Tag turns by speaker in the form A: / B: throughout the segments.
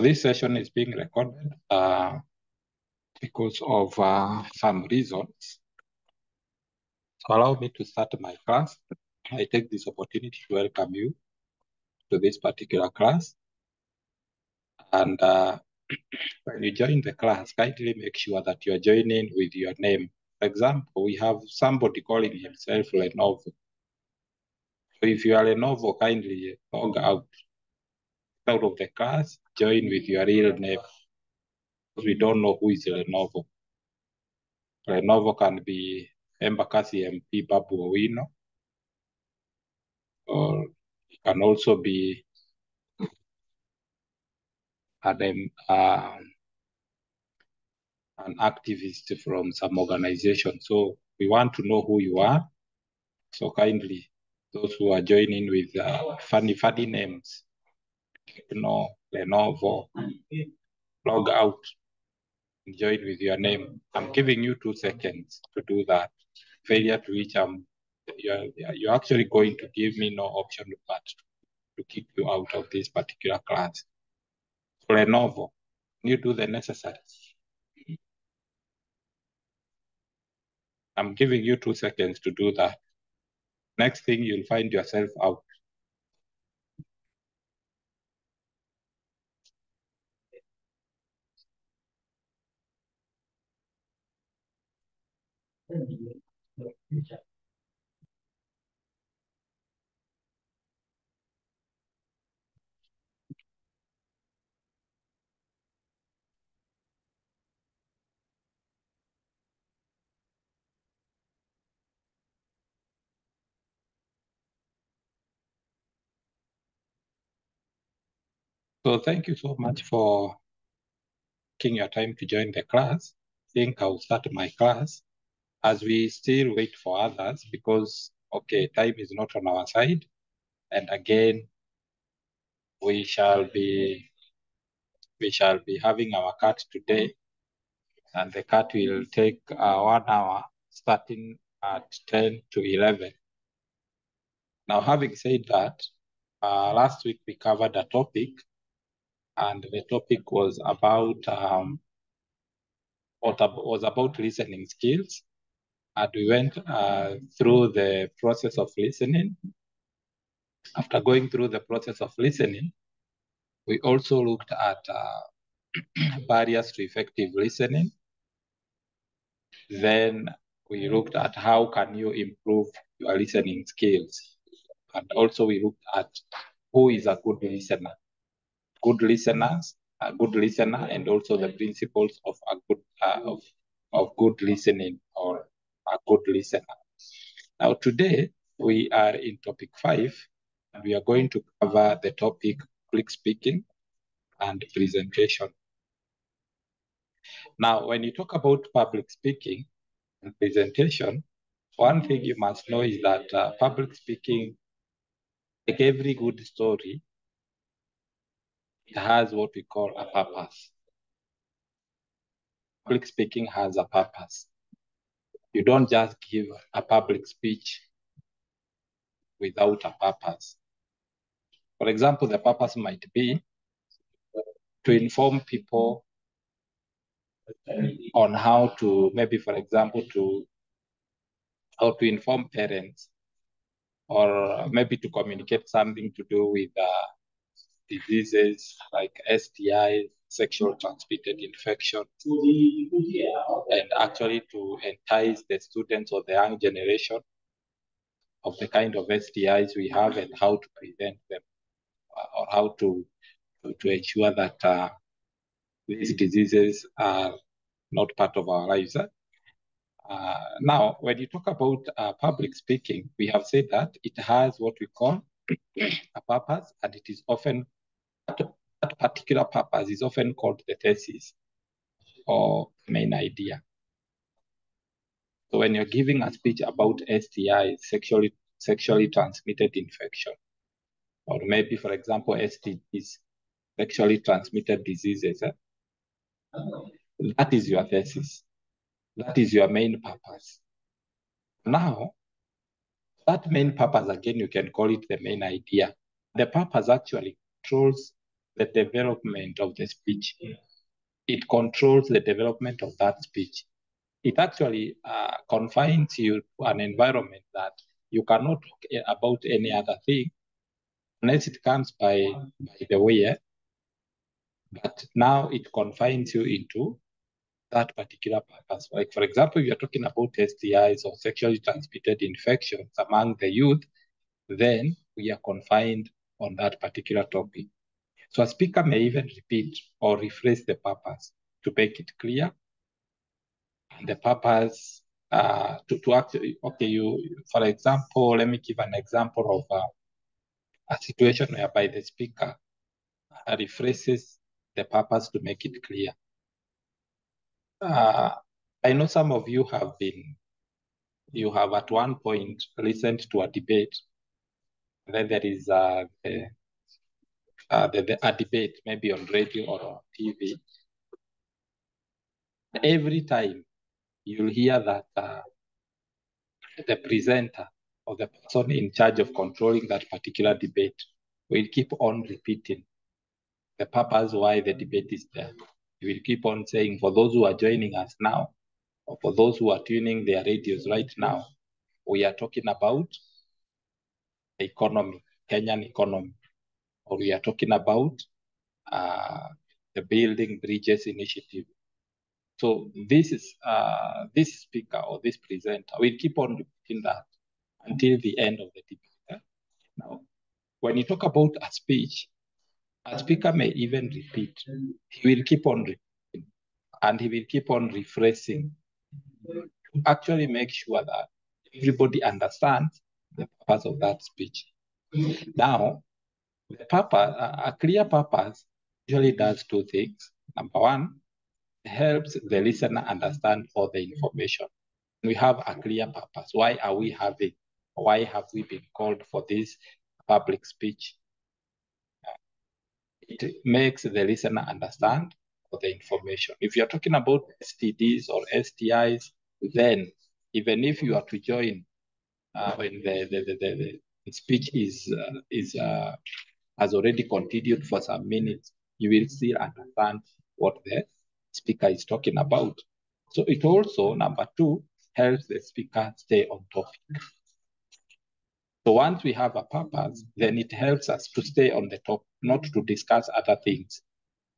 A: This session is being recorded because of some reasons. So allow me to start my class. I take this opportunity to welcome you to this particular class. And when you join the class, kindly make sure that you are joining with your name. For example, we have somebody calling himself Lenovo. So if you are Lenovo, kindly log out of the class, join with your real name. Because we don't know who is Lenovo. Lenovo can be Embakasi MP Babu Owino, or it can also be an activist from some organization. So we want to know who you are. So kindly, those who are joining with funny names, Lenovo, log out and join with your name. I'm giving you 2 seconds to do that. Failure to which you're actually going to give me no option but to keep you out of this particular class. So Lenovo, you do the necessary. I'm giving you 2 seconds to do that. Next thing, you'll find yourself out. So thank you so much for taking your time to join the class. I think I'll start my class as we still wait for others because, okay, time is not on our side. And again, we shall be having our cut today, and the cut will take 1 hour starting at 10 to 11. Now, having said that, last week we covered a topic, and the topic was about listening skills. And we went through the process of listening. After going through the process of listening, we also looked at barriers to effective listening. Then we looked at how can you improve your listening skills. And also we looked at who is a good listener. Good listeners, a good listener, and also the principles of a good of good listening or a good listener. Now today we are in topic 5, and we are going to cover the topic public speaking and presentation. Now, when you talk about public speaking and presentation, one thing you must know is that public speaking, like every good story, it has what we call a purpose. Public speaking has a purpose. You don't just give a public speech without a purpose. For example, the purpose might be to inform people on how to, maybe for example, how to inform parents, or maybe to communicate something to do with diseases like STI, sexual transmitted infection, and actually to entice the students or the young generation of the kind of STIs we have and how to prevent them, or how to ensure that these diseases are not part of our lives. Now, when you talk about public speaking, we have said that it has what we call a purpose, and it is often, that particular purpose is often called the thesis or main idea. So when you're giving a speech about STI, sexually transmitted infection, or maybe, for example, STDs, sexually transmitted diseases, that is your thesis. That is your main purpose. Now, that main purpose, again, you can call it the main idea. The purpose actually controls the development of the speech. It controls the development of that speech. It actually confines you to an environment that you cannot talk about any other thing unless it comes by the way. But now it confines you into that particular purpose. Like, for example, you're talking about STIs or sexually transmitted infections among the youth, then we are confined on that particular topic. So a speaker may even repeat or rephrase the purpose to make it clear. And the purpose to actually, okay, for example, let me give an example of a situation whereby the speaker rephrases the purpose to make it clear. I know some of you have at one point listened to a debate. Then there is a debate, maybe on radio or on TV. Every time you'll hear that the presenter or the person in charge of controlling that particular debate will keep on repeating the purpose why the debate is there. He will keep on saying, for those who are joining us now, or for those who are tuning their radios right now, we are talking about the economy, Kenyan economy, or we are talking about the Building Bridges Initiative. So this speaker or this presenter will keep on repeating that until the end of the debate. Now, when you talk about a speech, a speaker may even repeat. He will keep on repeating, and he will keep on rephrasing to actually make sure that everybody understands the purpose of that speech. Now, the purpose, a clear purpose usually does two things. Number one, helps the listener understand all the information. We have a clear purpose. Why have we been called for this public speech? It makes the listener understand all the information. If you're talking about STDs or STIs, then even if you are to join when the speech has already continued for some minutes, you will still understand what the speaker is talking about. So it also, number two, helps the speaker stay on topic. So once we have a purpose, then it helps us to stay on the topic, not to discuss other things.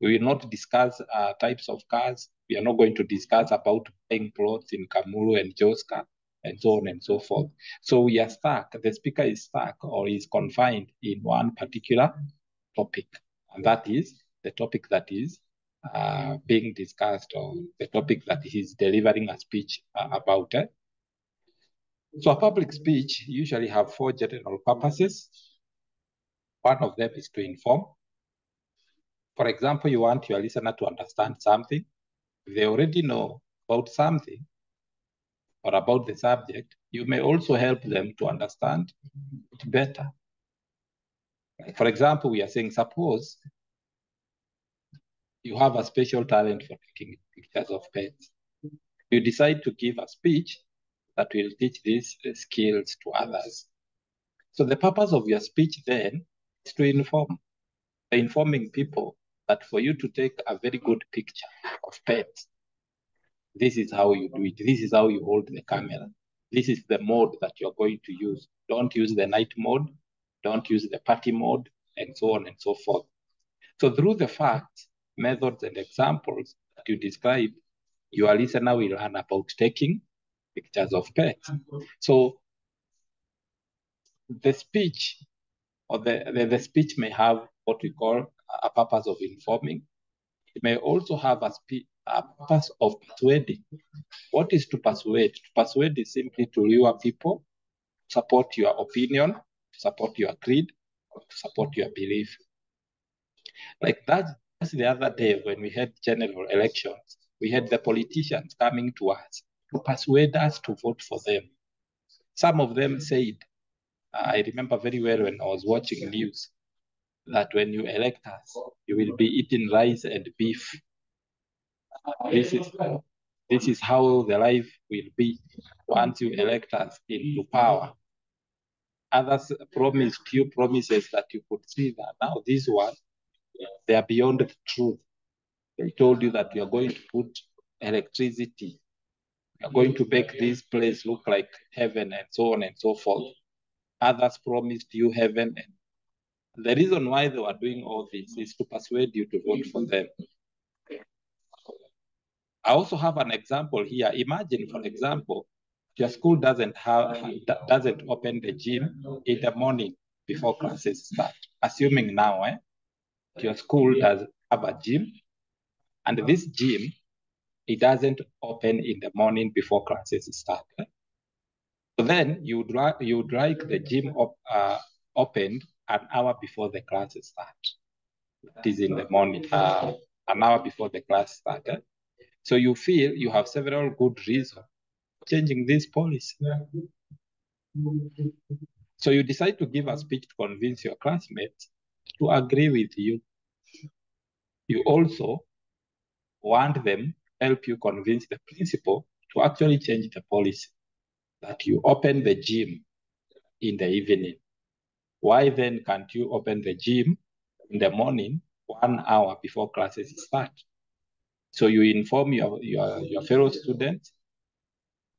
A: We will not discuss types of cars. We are not going to discuss about buying plots in Kamuru and Joska and so on and so forth. So we are stuck, the speaker is stuck or is confined in one particular topic. And that is the topic that is being discussed, or the topic that he's delivering a speech about. So a public speech usually have four general purposes. One of them is to inform. For example, you want your listener to understand something. If they already know about something or about the subject, you may also help them to understand it better. Like, for example, we are saying, suppose you have a special talent for taking pictures of pets. You decide to give a speech that will teach these skills to others. So the purpose of your speech then is to inform, informing people that for you to take a very good picture of pets, this is how you do it. This is how you hold the camera. This is the mode that you're going to use. Don't use the night mode. Don't use the party mode, and so on and so forth. So through the facts, methods, and examples that you describe, your listener will learn about taking pictures of pets. So the speech or the speech may have what we call a purpose of informing. It may also have a purpose of persuading. What is to persuade? To persuade is simply to lure people, support your opinion, support your creed, or to support your belief. Like that, just the other day when we had general elections, we had the politicians coming to us to persuade us to vote for them. Some of them said, I remember very well when I was watching news, that when you elect us, you will be eating rice and beef. This is how the life will be once you elect us into power. Others promised you promises that you could see that now this one, They are beyond the truth. They told you that you are going to put electricity, you are going to make this place look like heaven and so on and so forth. Others promised you heaven. And the reason why they were doing all this is to persuade you to vote for them. I also have an example here. Imagine, for example, your school doesn't open the gym in the morning before classes start. Assuming now, your school does have a gym, and this gym, it doesn't open in the morning before classes start. So then you would like the gym opened an hour before the classes start. That is in the morning, an hour before the class started. So you feel you have several good reasons for changing this policy. So you decide to give a speech to convince your classmates to agree with you. You also want them to help you convince the principal to actually change the policy, that you open the gym in the evening. Why then can't you open the gym in the morning 1 hour before classes start? So you inform your fellow students,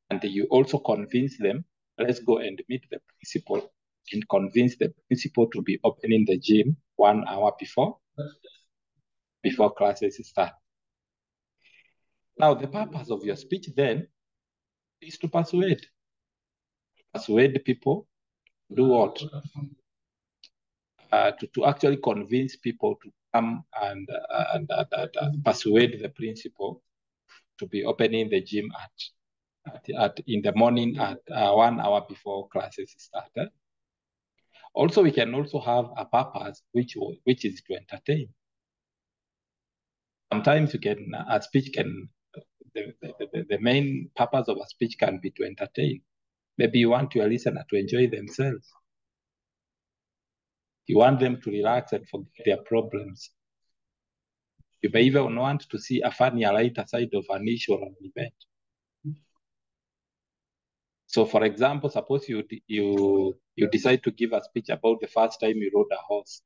A: and you also convince them, let's go and meet the principal and convince the principal to be opening the gym 1 hour before classes start. Now, the purpose of your speech then is to persuade people to do what? To actually convince people to come and persuade the principal to be opening the gym in the morning at 1 hour before classes started. Also, we can also have a purpose which is to entertain. Sometimes a speech can, the main purpose of a speech can be to entertain. Maybe you want your listener to enjoy themselves. You want them to relax and forget their problems. You may even want to see a funnier, lighter side of an issue or an event. So, for example, suppose you decide to give a speech about the first time you rode a horse.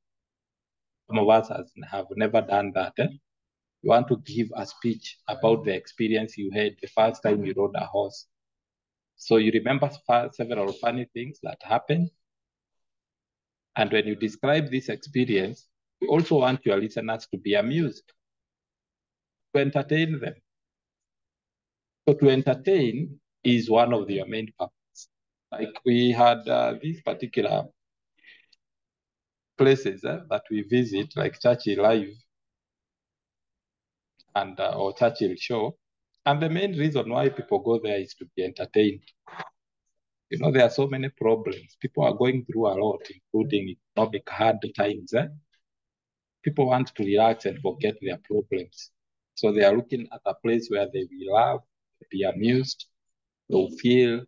A: Some of us have never done that. You want to give a speech about the experience you had the first time you rode a horse. So you remember several funny things that happened. And when you describe this experience, you also want your listeners to be amused, to entertain them. So to entertain is one of your main purposes. Like we had these particular places that we visit, like Churchill Live and or Churchill Show. And the main reason why people go there is to be entertained. You know, there are so many problems. People are going through a lot, including economic hard times. People want to relax and forget their problems. So they are looking at a place where they will laugh, be amused, they'll feel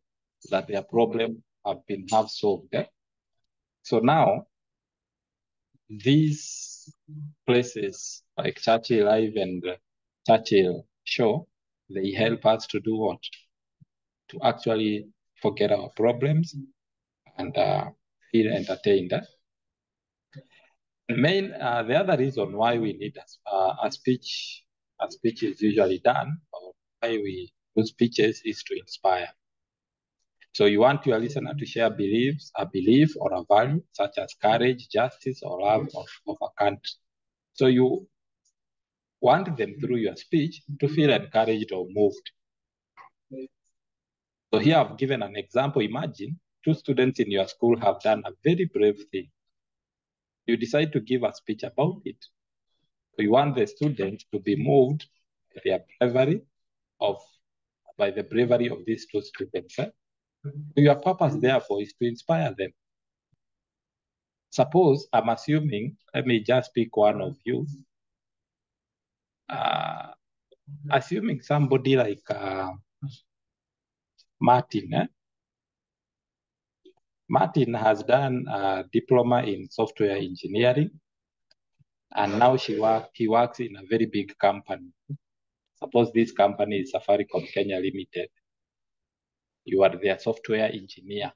A: that their problem have been half solved. So now, these places like Churchill Live and Churchill Show, they help us to do what? To actually forget our problems and feel entertained. The other reason why we need a speech is usually done, or why we do speeches, is to inspire. So you want your listener to share a belief or a value, such as courage, justice, or love of a country. So you want them through your speech to feel encouraged or moved. So here I've given an example. Imagine 2 students in your school have done a very brave thing. You decide to give a speech about it. So you want the students to be moved by the bravery of these 2 students. Your purpose, therefore, is to inspire them. Suppose, I'm assuming, let me just pick one of you. Assuming somebody like Martin. Martin has done a diploma in software engineering, and now he works in a very big company. Suppose this company is Safaricom Kenya Limited. You are their software engineer.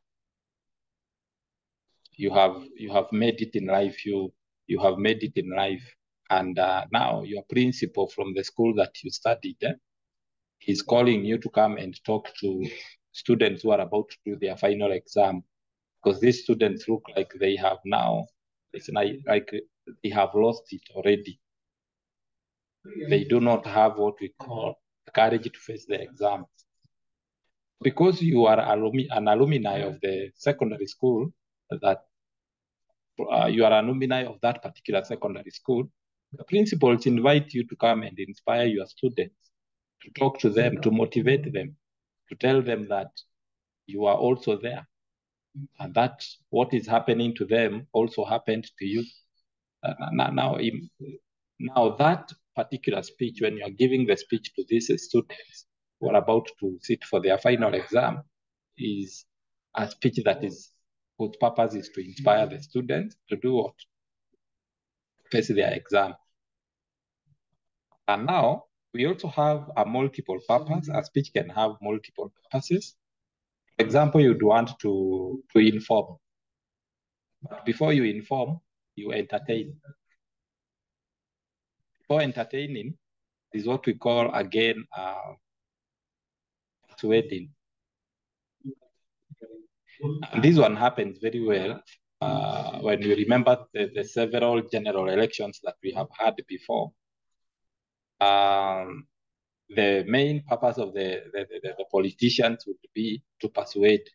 A: You have made it in life. You have made it in life. And now your principal from the school that you studied, he's calling you to come and talk to students who are about to do their final exam, because these students look like they have now, it's like they have lost it already. They do not have what we call the courage to face the exam. Because you are an alumni of the secondary school, that you are an alumni of that particular secondary school, the principals invite you to come and inspire your students, to talk to them, to motivate them, to tell them that you are also there, and that what is happening to them also happened to you. Now that particular speech, when you are giving the speech to these students who are about to sit for their final exam, is a speech that is, whose purpose is to inspire the students to do what? Face their exam. And now we also have a multiple purpose. A speech can have multiple purposes. For example, you'd want to inform. But before you inform, you entertain. Before entertaining is what we call, again, persuading. And this one happens very well when you remember the several general elections that we have had before. The main purpose of the politicians would be to persuade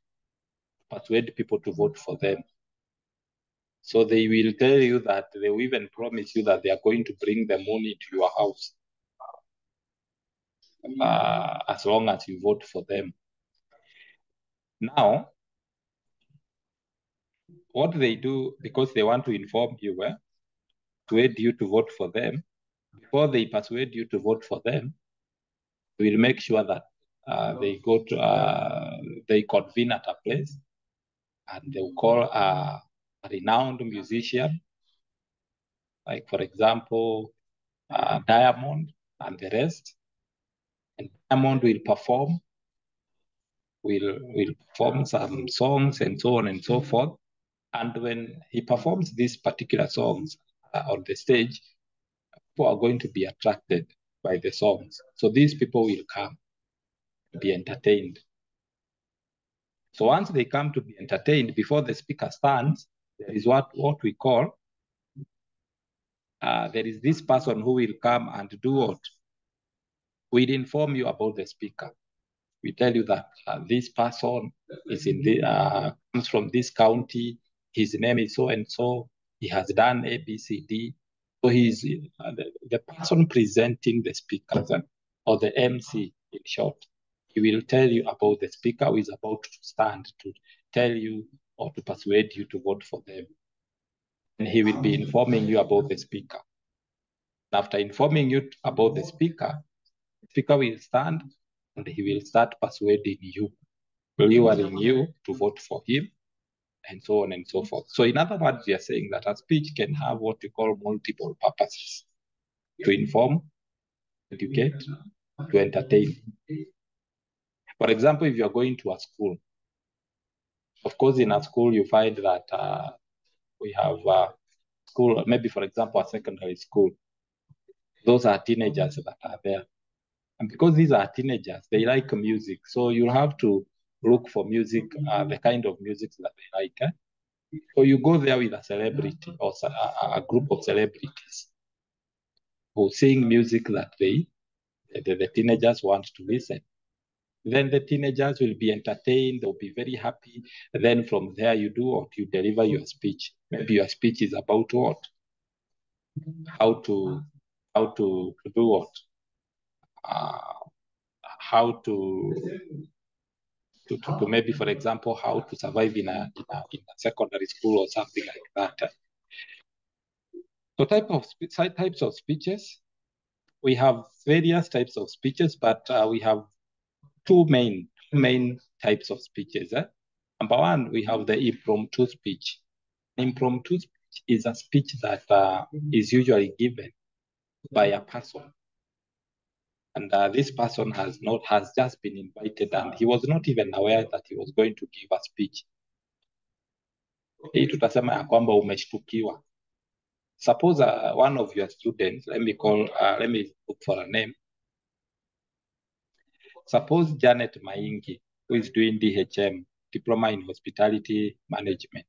A: people to vote for them. So they will tell you that, they will even promise you that they are going to bring the money to your house as long as you vote for them. Now, what they do, because they want to inform you, persuade you to vote for them, before they persuade you to vote for them, we'll make sure that they convene at a place, and they'll call a renowned musician, like, for example, Diamond and the rest. And Diamond will perform some songs and so on and so forth. And when he performs these particular songs on the stage, people are going to be attracted by the songs. So these people will come to be entertained. So once they come to be entertained, before the speaker stands, there is what we call, there is this person who will come and do what? We'll inform you about the speaker. We tell you that this person is comes from this county, his name is so and so, he has done A, B, C, D. So he's the person presenting the speaker, or the MC in short. He will tell you about the speaker who is about to stand, to tell you or to persuade you to vote for them. And he will be informing you about the speaker. After informing you about the speaker will stand and he will start persuading you, luring you to vote for him, and so on and so forth. So in other words, we are saying that a speech can have what we call multiple purposes: to inform, educate, to entertain. For example, if you're going to a school, of course, in a school, you find that we have school, maybe, for example, a secondary school. Those are teenagers that are there. And because these are teenagers, they like music. So you'll have to look for music, the kind of music that they like. So you go there with a celebrity or a group of celebrities who sing music that the teenagers want to listen. Then the teenagers will be entertained, they'll be very happy. And then from there, you do what? You deliver your speech. Maybe your speech is about what? How to do what? How to maybe, for example, how to survive in a secondary school or something like that. So types of speeches. We have various types of speeches, but we have two main types of speeches. Number one, we have the impromptu speech. Impromptu speech is a speech that is usually given by a person. And this person has just been invited, and he was not even aware that he was going to give a speech. Hii tutasema ya kwamba umeshtukiwa. Suppose one of your students, let me look for a name. Suppose Janet Maingi, who is doing DHM, Diploma in Hospitality Management,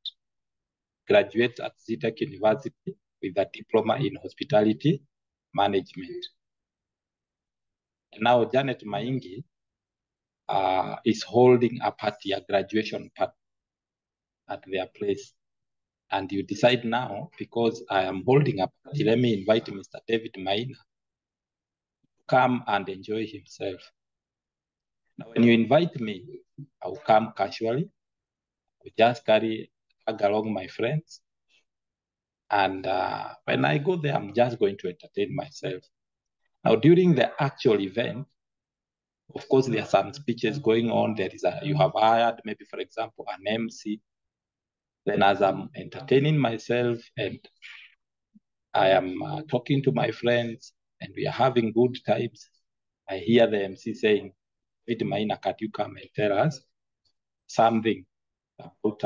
A: graduates at ZTech University with a Diploma in Hospitality Management. Now Janet Maingi is holding a party, a graduation party at their place. And you decide now, because I am holding a party, let me invite Mr. David Maina to come and enjoy himself. Now, when you invite me, I will come casually. I will just tag along my friends. And when I go there, I'm just going to entertain myself. Now, during the actual event, of course, there are some speeches going on. You have hired, maybe, for example, an MC. Then as I'm entertaining myself and I am talking to my friends and we are having good times, I hear the MC saying, "David Maina, can you come and tell us something about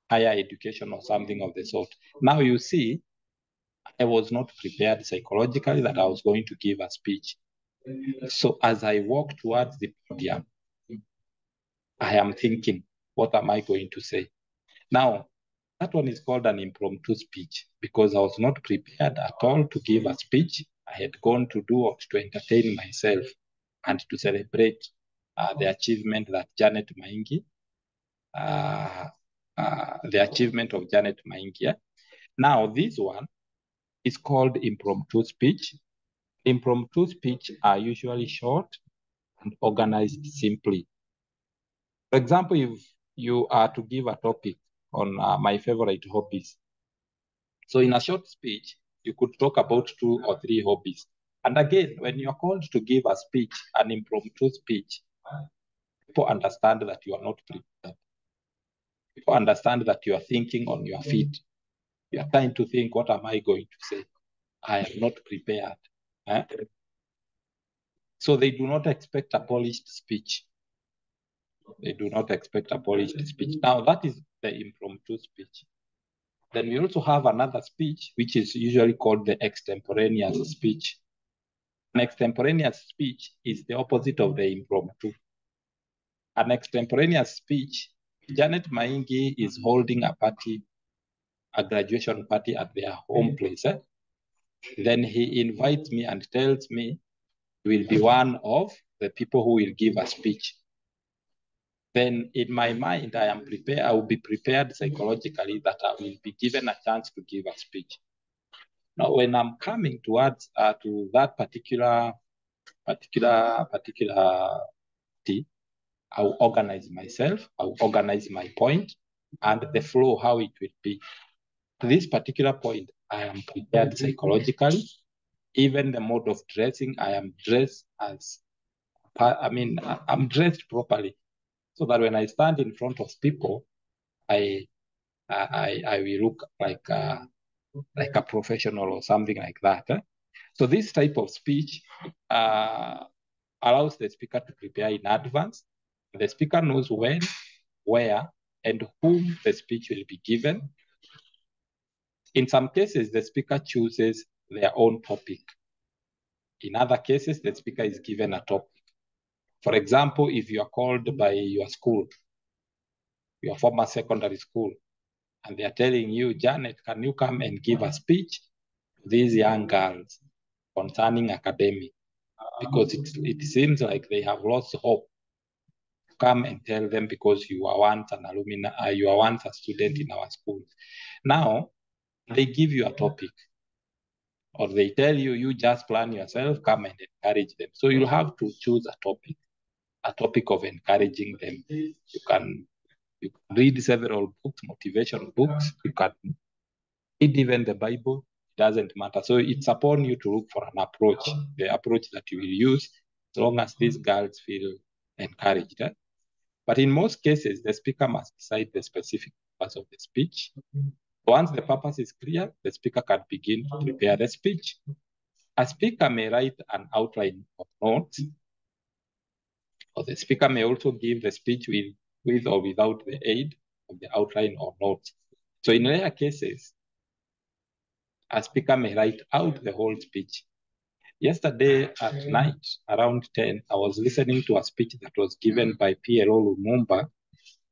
A: higher education or something of the sort?" Now you see, I was not prepared psychologically that I was going to give a speech. So as I walk towards the podium, I am thinking, what am I going to say? Now, that one is called an impromptu speech because I was not prepared at all to give a speech. I had gone to entertain myself and to celebrate the achievement that Janet Maingi, the achievement of Janet Maingi. Yeah? Now, this one is called impromptu speech. Impromptu speech are usually short and organized simply. For example, if you are to give a topic on my favorite hobbies. So in a short speech, you could talk about 2 or 3 hobbies. And again, when you're called to give a speech, an impromptu speech, people understand that you are not prepared. People understand that you are thinking on your feet. You are trying to think, what am I going to say? I am not prepared. So they do not expect a polished speech. They do not expect a polished speech. Now, that is the impromptu speech. Then we also have another speech, which is usually called the extemporaneous speech. An extemporaneous speech is the opposite of the impromptu. An extemporaneous speech, Janet Maingi is holding a party, a graduation party at their home place. Then he invites me and tells me he will be one of the people who will give a speech. Then in my mind, I will be prepared psychologically that I will be given a chance to give a speech. Now, when I'm coming towards to that particular tea, I'll organize myself, I'll organize my point and the flow, how it will be. To this particular point, I am prepared psychologically. Even the mode of dressing, I am dressed I'm dressed properly so that when I stand in front of people, I will look like a professional or something like that. So this type of speech allows the speaker to prepare in advance. The speaker knows when, where, and whom the speech will be given. In some cases, the speaker chooses their own topic. In other cases, the speaker is given a topic. For example, if you are called by your school, your former secondary school, and they are telling you, Janet, can you come and give a speech to these young girls concerning academic? Because it seems like they have lost hope. Come and tell them because you are once an alumni, you are once a student in our school. Now, they give you a topic or they tell you, you just plan yourself, come and encourage them. So you'll have to choose a topic of encouraging them. You can read several books, motivation books. You can read even the Bible. It doesn't matter. So it's upon you to look for an approach, the approach that you will use, as long as these girls feel encouraged. But in most cases, the speaker must decide the specific purpose of the speech. Once the purpose is clear, the speaker can begin to prepare the speech. A speaker may write an outline of notes, or the speaker may also give the speech with or without the aid of the outline or notes. So in rare cases, a speaker may write out the whole speech. Yesterday at night, around 10, I was listening to a speech that was given by PLO Lumumba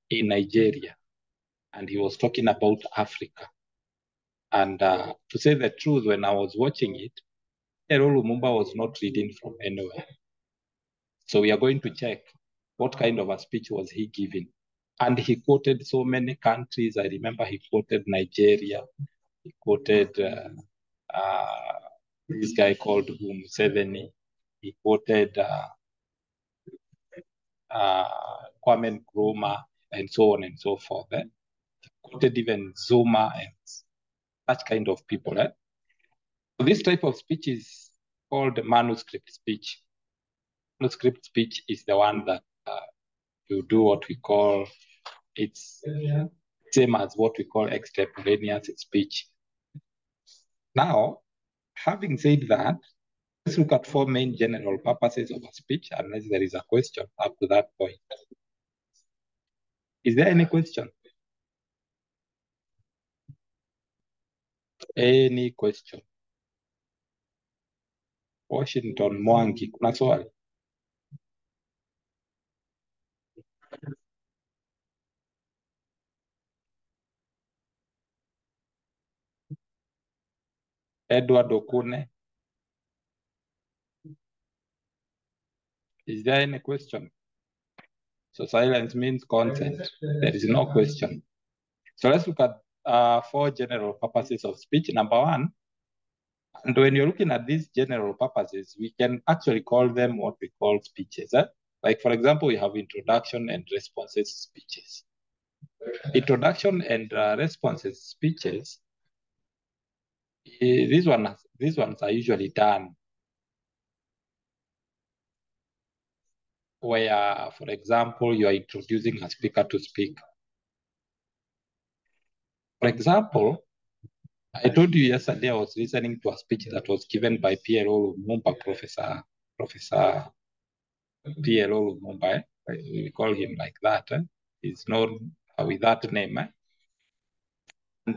A: in Nigeria, and he was talking about Africa. And to say the truth, when I was watching it, PLO Lumumba was not reading from anywhere. So we are going to check what kind of a speech was he giving. And he quoted so many countries. I remember he quoted Nigeria. He quoted this guy called Museveni. He quoted Kwame Nkrumah, and so on and so forth. He quoted even Zuma and such kind of people. So this type of speech is called manuscript speech. Manuscript speech is the one that you do what we call, it's same as what we call extemporaneous speech. Now, having said that, let's look at 4 main general purposes of a speech, unless there is a question up to that point. Is there any question? Any question? Washington Mwangi, kuna swali? Edward Okune. Is there any question? So silence means consent. There is no question. So let's look at 4 general purposes of speech. Number 1, and when you're looking at these general purposes, we can actually call them what we call speeches. Like, for example, we have introduction and responses speeches. Introduction and responses speeches, these ones are usually done where, for example, you are introducing a speaker to speak. For example, I told you yesterday I was listening to a speech that was given by PLO Lumumba, Professor PLO Lumumba. We call him like that. He's known with that name. And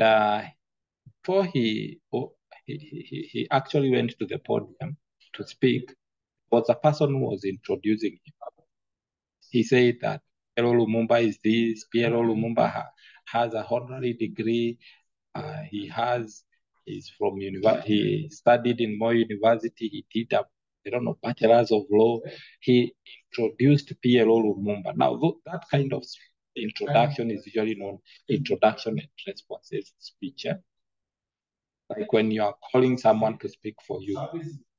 A: before he actually went to the podium to speak, was a person who was introducing him. He said that PLO Lumumba is this, PLO Lumumba has a honorary degree. He's from he studied in Moi University. He did bachelor's of law. He introduced PLO Lumumba. Now, that kind of introduction is usually known introduction and responses speech. Like when you are calling someone to speak for you,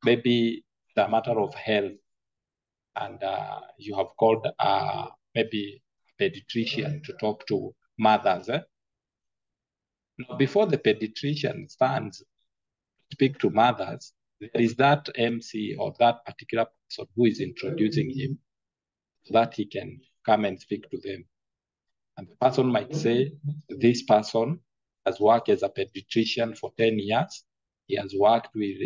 A: maybe the matter of health, and you have called maybe a pediatrician to talk to mothers. Now, before the pediatrician stands to speak to mothers, there is that MC or that particular person who is introducing him so that he can come and speak to them. And the person might say, this person has worked as a pediatrician for 10 years. He has worked with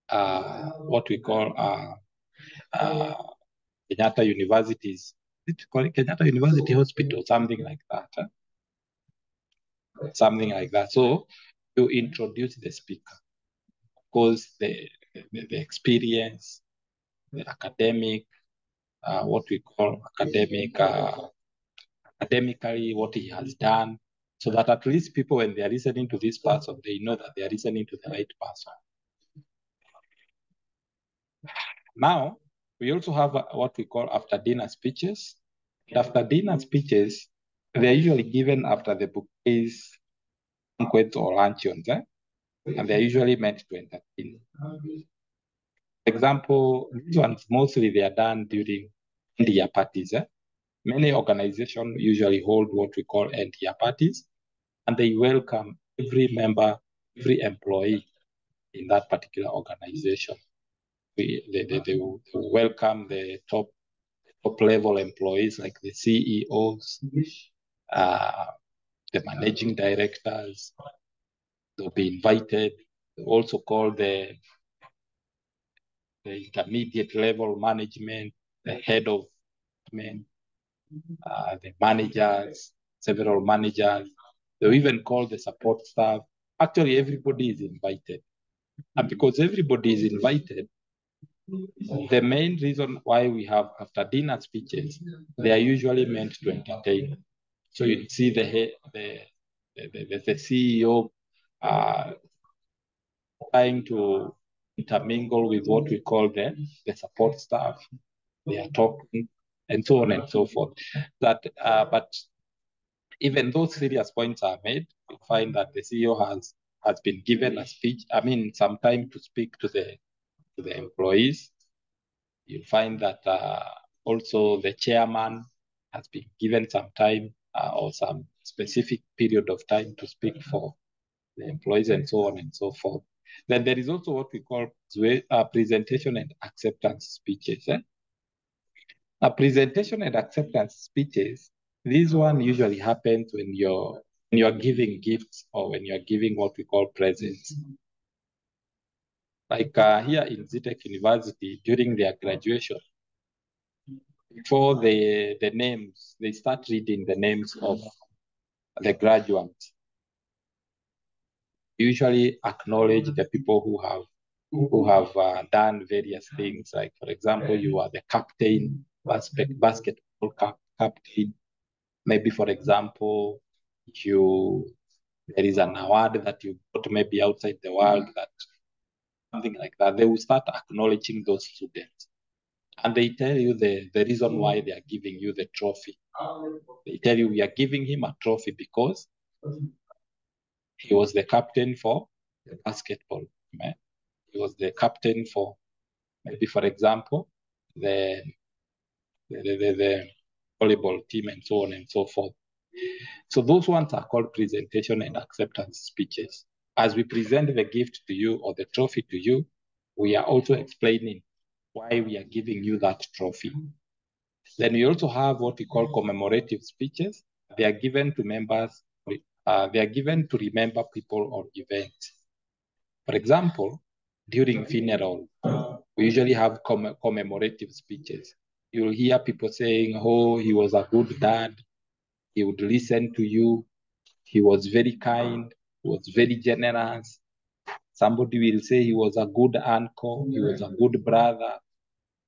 A: what we call Kenyatta University's, Kenyatta University Hospital, something like that. Something like that. So you introduce the speaker because the experience, the academic, what we call academically, what he has done, so that at least people, when they are listening to this person, they know that they are listening to the right person. Now, we also have what we call after dinner speeches. After dinner speeches, they're usually given after the bouquets, banquets, or luncheons, and they're usually meant to entertain. For example, these ones mostly they are done during end-year parties. Many organizations usually hold what we call end-year parties, and they welcome every member, every employee in that particular organization. They will welcome the top level employees like the CEOs, the managing directors. They'll be invited. They also call the intermediate level management, the head of management, the managers, several managers. They even call the support staff. Actually, everybody is invited. And because everybody is invited, the main reason why we have after dinner speeches, they are usually meant to entertain. So you see the CEO trying to intermingle with what we call the support staff. They are talking and so on and so forth. But even though serious points are made, we find that the CEO has been given a speech. I mean, some time to speak to the employees. You find that also the chairman has been given some time or some specific period of time to speak for the employees and so on and so forth. Then there is also what we call presentation and acceptance speeches. A presentation and acceptance speeches, this one usually happens when you're giving gifts or when you're giving what we call presents. Like here in Zetech University, during their graduation, before the names, they start reading the names of the graduates. Usually acknowledge the people who have done various things. Like, for example, you are the captain, basketball captain. Maybe, for example, there is an award that you got maybe outside the world, that something like that. They will start acknowledging those students. And they tell you the reason why they are giving you the trophy. They tell you we are giving him a trophy because he was the captain for the basketball. Right? He was the captain for, maybe for example, the volleyball team and so on and so forth. So those ones are called presentation and acceptance speeches. As we present the gift to you or the trophy to you, we are also explaining why we are giving you that trophy. Then we also have what we call commemorative speeches. They are given to members, they are given to remember people or events. For example, during funeral, we usually have commemorative speeches. You'll hear people saying, oh, he was a good dad. He would listen to you. He was very kind. He was very generous. Somebody will say he was a good uncle. He was a good brother.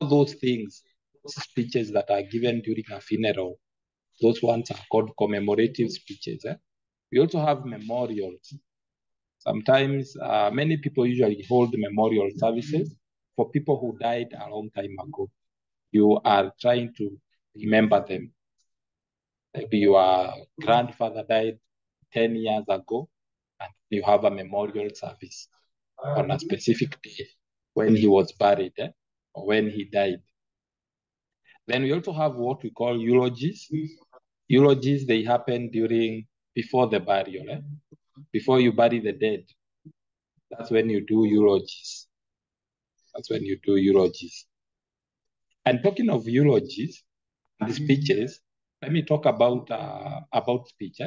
A: All those things, speeches that are given during a funeral, those ones are called commemorative speeches. We also have memorials. Sometimes many people usually hold memorial services for people who died a long time ago. You are trying to remember them. Maybe your grandfather died 10 years ago, and you have a memorial service on a specific day when he was buried or when he died. Then we also have what we call eulogies. Eulogies, they happen before the burial. Before you bury the dead, that's when you do eulogies. That's when you do eulogies. And talking of eulogies and speeches, let me talk about speech.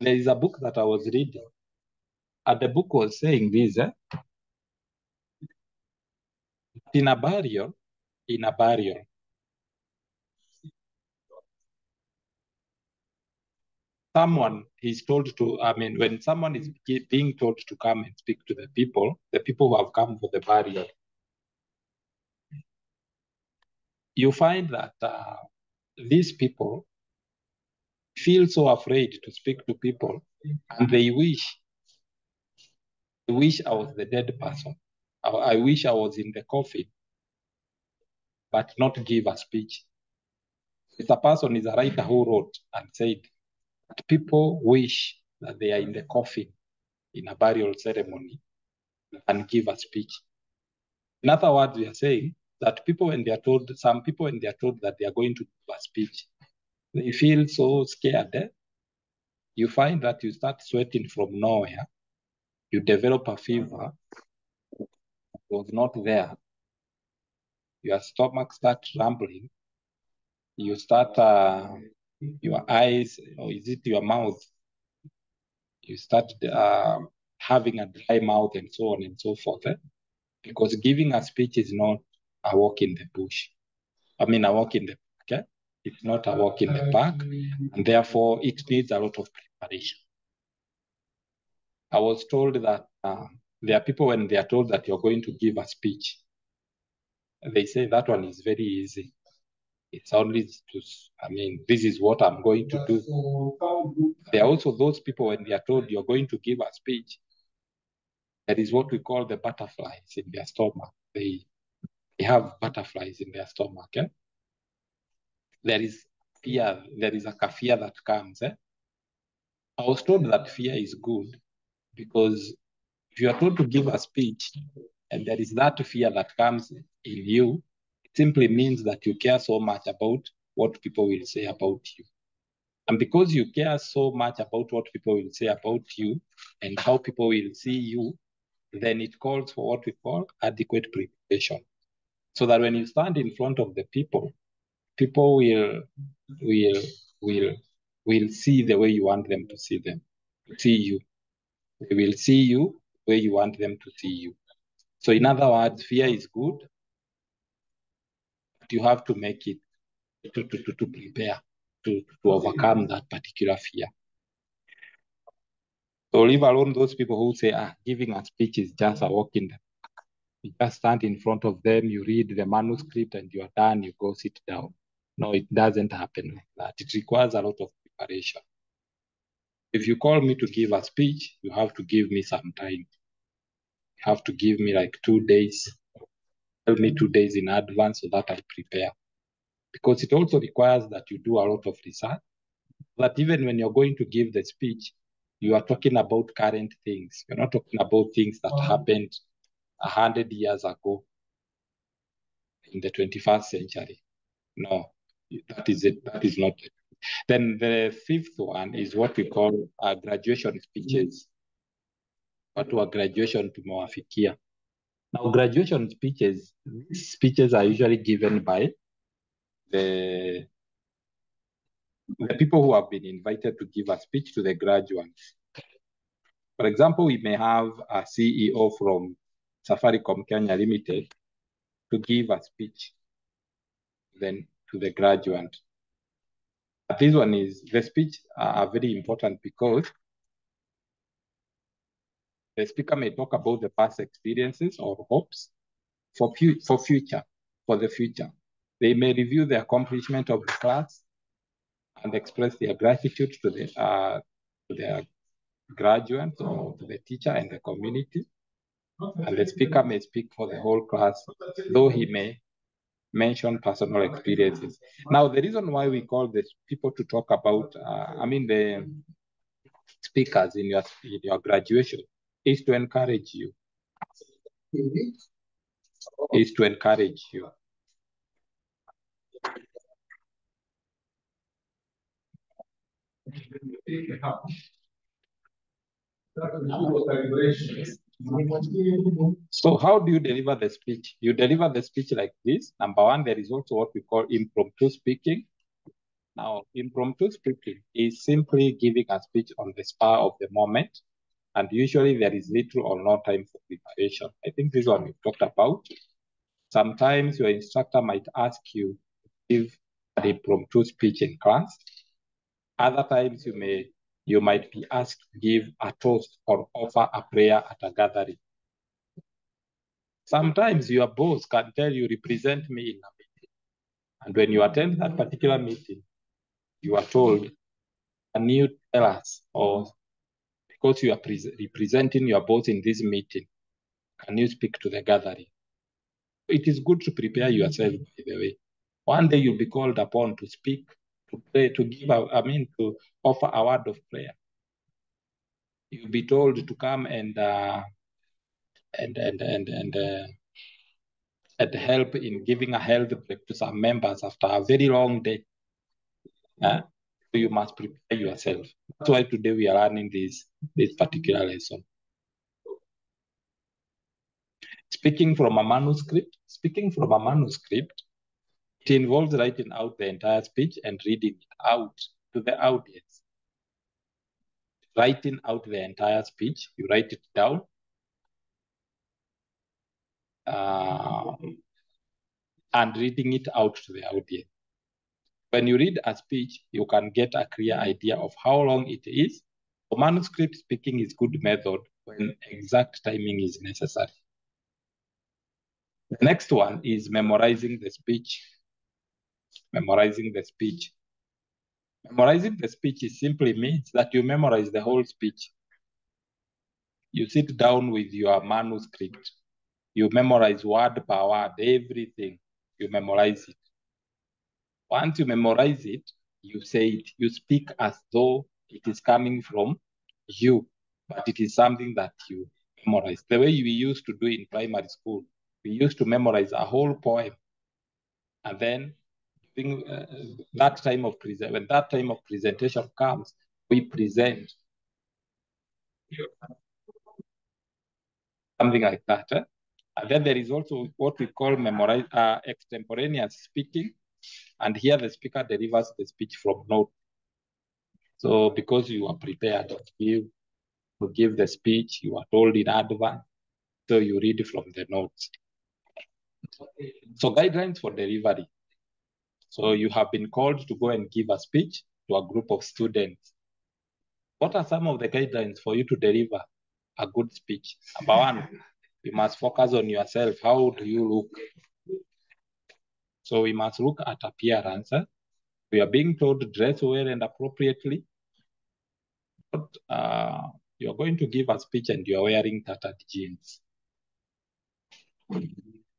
A: There is a book that I was reading, and the book was saying this: in a burial, someone is told to, I mean, when someone is being told to come and speak to the people who have come for the burial, you find that these people feel so afraid to speak to people, and they wish I was the dead person. I wish I was in the coffin, but not give a speech. If a person is a writer who wrote and said that people wish that they are in the coffin in a burial ceremony and give a speech. In other words, we are saying that some people when they are told that they are going to give a speech, they feel so scared. You find that you start sweating from nowhere. You develop a fever. It was not there. Your stomach starts rumbling. You start, your eyes, or is it your mouth? You start having a dry mouth and so on and so forth. Because giving a speech is not a walk in the bush. I mean, a walk in the park. It's not a walk in the park, and therefore it needs a lot of preparation. I was told that there are people when they are told that you're going to give a speech, they say that one is very easy. It's only to, this is what I'm going to do. There are also those people when they are told you're going to give a speech, that is what we call the butterflies in their stomach. They have butterflies in their stomach. There is fear, there is a fear that comes. I was told that fear is good because if you are told to give a speech and there is that fear that comes in you, it simply means that you care so much about what people will say about you. And because you care so much about what people will say about you and how people will see you, then it calls for what we call adequate preparation. So that when you stand in front of the people will see the way you want them to see them, see you. They will see you where you want them to see you. So in other words, fear is good, but you have to make it to prepare to overcome that particular fear. So leave alone those people who say, giving a speech is just a walk in the park. You just stand in front of them, you read the manuscript and you are done, you go sit down. No, it doesn't happen like that. It requires a lot of preparation. If you call me to give a speech, you have to give me some time. You have to give me like 2 days. Tell me 2 days in advance so that I prepare. Because it also requires that you do a lot of research. That even when you're going to give the speech, you are talking about current things. You're not talking about things that happened 100 years ago in the 21st century. No, that is it. That is not it. Then the fifth one is what we call graduation speeches. Watu wa graduation tumewafikia. Now, graduation speeches, these speeches are usually given by the people who have been invited to give a speech to the graduates. For example, we may have a CEO from Safaricom Kenya Limited to give a speech then to the graduate. But this one is, the speech are very important because the speaker may talk about the past experiences or hopes for the future. They may review the accomplishment of the class and express their gratitude to their graduates or to the teacher and the community. And the speaker may speak for the whole class, though he may mention personal experiences. Now, the reason why we call the people to talk about, the speakers in your graduation is to encourage you. Is to encourage you. So how do you deliver the speech? You deliver the speech like this. Number one, there is also what we call impromptu speaking. Now, impromptu speaking is simply giving a speech on the spur of the moment. And usually there is little or no time for preparation. I think this one we've talked about. Sometimes your instructor might ask you to give an impromptu speech in class. Other times you might be asked to give a toast or offer a prayer at a gathering. Sometimes your boss can tell you, represent me in a meeting. And when you attend that particular meeting, you are told, can you tell us, or because you are representing your boss in this meeting, can you speak to the gathering? It is good to prepare yourself, by the way. One day you'll be called upon to speak, to pray, to give, to offer a word of prayer. You'll be told to come and help in giving a health break to some members after a very long day. So you must prepare yourself. That's why today we are learning this particular lesson. Speaking from a manuscript, it involves writing out the entire speech and reading it out to the audience. Writing out the entire speech, you write it down. And reading it out to the audience. When you read a speech, you can get a clear idea of how long it is So manuscript speaking is good method when exact timing is necessary. The next one is memorizing the speech. Memorizing the speech. Memorizing the speech simply means that you memorize the whole speech. You sit down with your manuscript. You memorize word per word, everything. You memorize it. Once you memorize it, you say it. You speak as though it is coming from you, but it is something that you memorize. The way we used to do in primary school, we used to memorize a whole poem, and then when that time of presentation comes, we present something like that. And then there is also what we call extemporaneous speaking. And here the speaker delivers the speech from note. So because you are prepared to give the speech, you are told in advance, so you read from the notes. So guidelines for delivery. So you have been called to go and give a speech to a group of students. What are some of the guidelines for you to deliver a good speech? Number one, you must focus on yourself. How do you look? So we must look at appearance. We are being told to dress well and appropriately. But you're going to give a speech and you're wearing tattered jeans.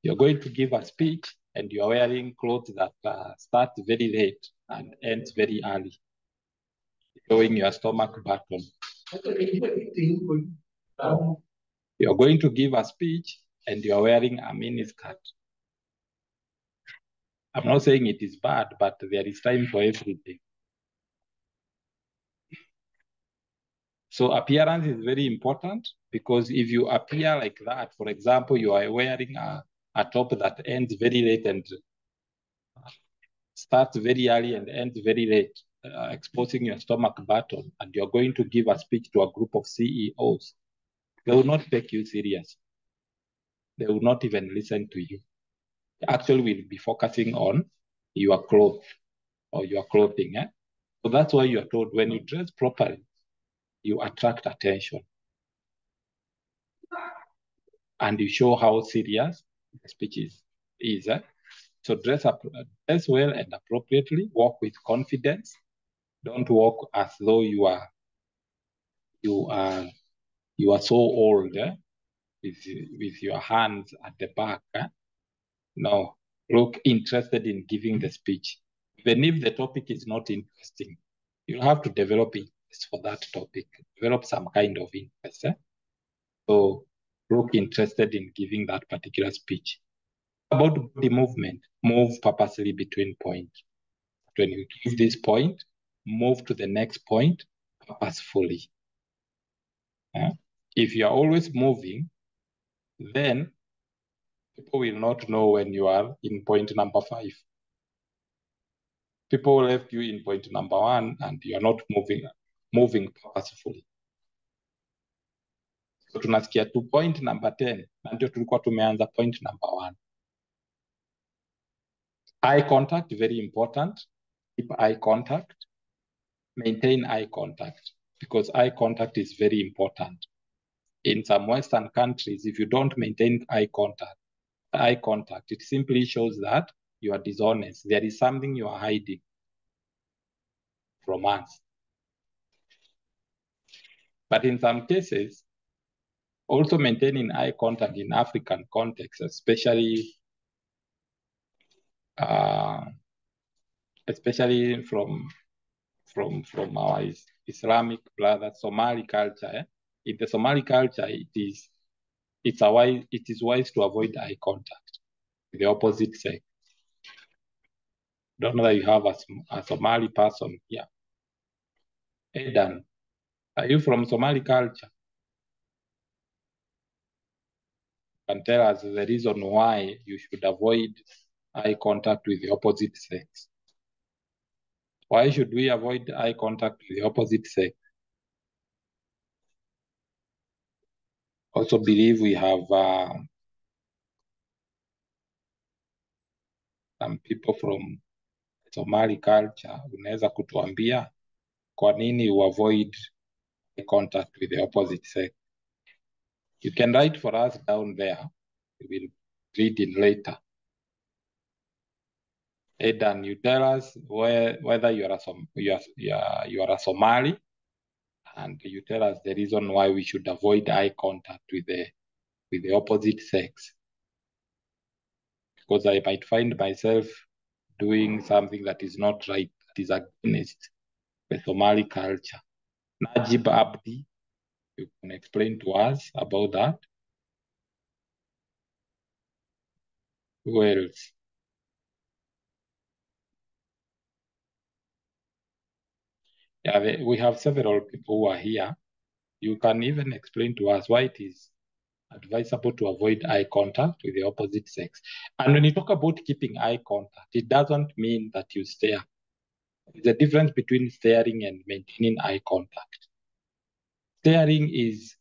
A: You're going to give a speech and you're wearing clothes that start very late and ends very early, showing your stomach button. You're going to give a speech and you're wearing a miniskirt. I'm not saying it is bad, but there is time for everything. So appearance is very important, because if you appear like that, for example, you are wearing a top that ends very late and starts very early and ends very late, exposing your stomach button, and you're going to give a speech to a group of CEOs, they will not take you serious. They will not even listen to you. Actually, we'll be focusing on your clothes or your clothing. So that's why you are told when you dress properly, you attract attention. And you show how serious the speech is. So dress well and appropriately, walk with confidence. Don't walk as though you are so old with your hands at the back. No, look interested in giving the speech. Even if the topic is not interesting, you have to develop interest for that topic, develop some kind of interest. So look interested in giving that particular speech. About body movement, move purposely between points. When you give this point, move to the next point purposefully. If you are always moving, then people will not know when you are in point number 5. People left you in point number 1 and you are not moving purposefully. So tunasikia tu point number 10 na ndio tulikuwa tumeanza point number 1. Eye contact, very important. Keep eye contact. Maintain eye contact, because eye contact is very important. In some Western countries, if you don't maintain eye contact, it simply shows that you are dishonest. There is something you are hiding from us. But in some cases, also maintaining eye contact in African context, especially from our Islamic brothers, Somali culture. In the Somali culture, it is wise to avoid eye contact with the opposite sex. Don't know that you have a Somali person here. Aidan, are you from Somali culture? You can tell us the reason why you should avoid eye contact with the opposite sex. Why should we avoid eye contact with the opposite sex? Also believe we have some people from Somali culture. Unaweza kutuambia kwa nini avoid eye contact with the opposite sex. You can write for us down there. We will read it later. Aidan, you tell us whether you are a Somali, and you tell us the reason why we should avoid eye contact with the opposite sex. Because I might find myself doing something that is not right, that is against the Somali culture. Najib Abdi, you can explain to us about that. Who else? Yeah, we have several people who are here. You can even explain to us why it is advisable to avoid eye contact with the opposite sex. And when you talk about keeping eye contact, it doesn't mean that you stare. There's a difference between staring and maintaining eye contact. Staring is,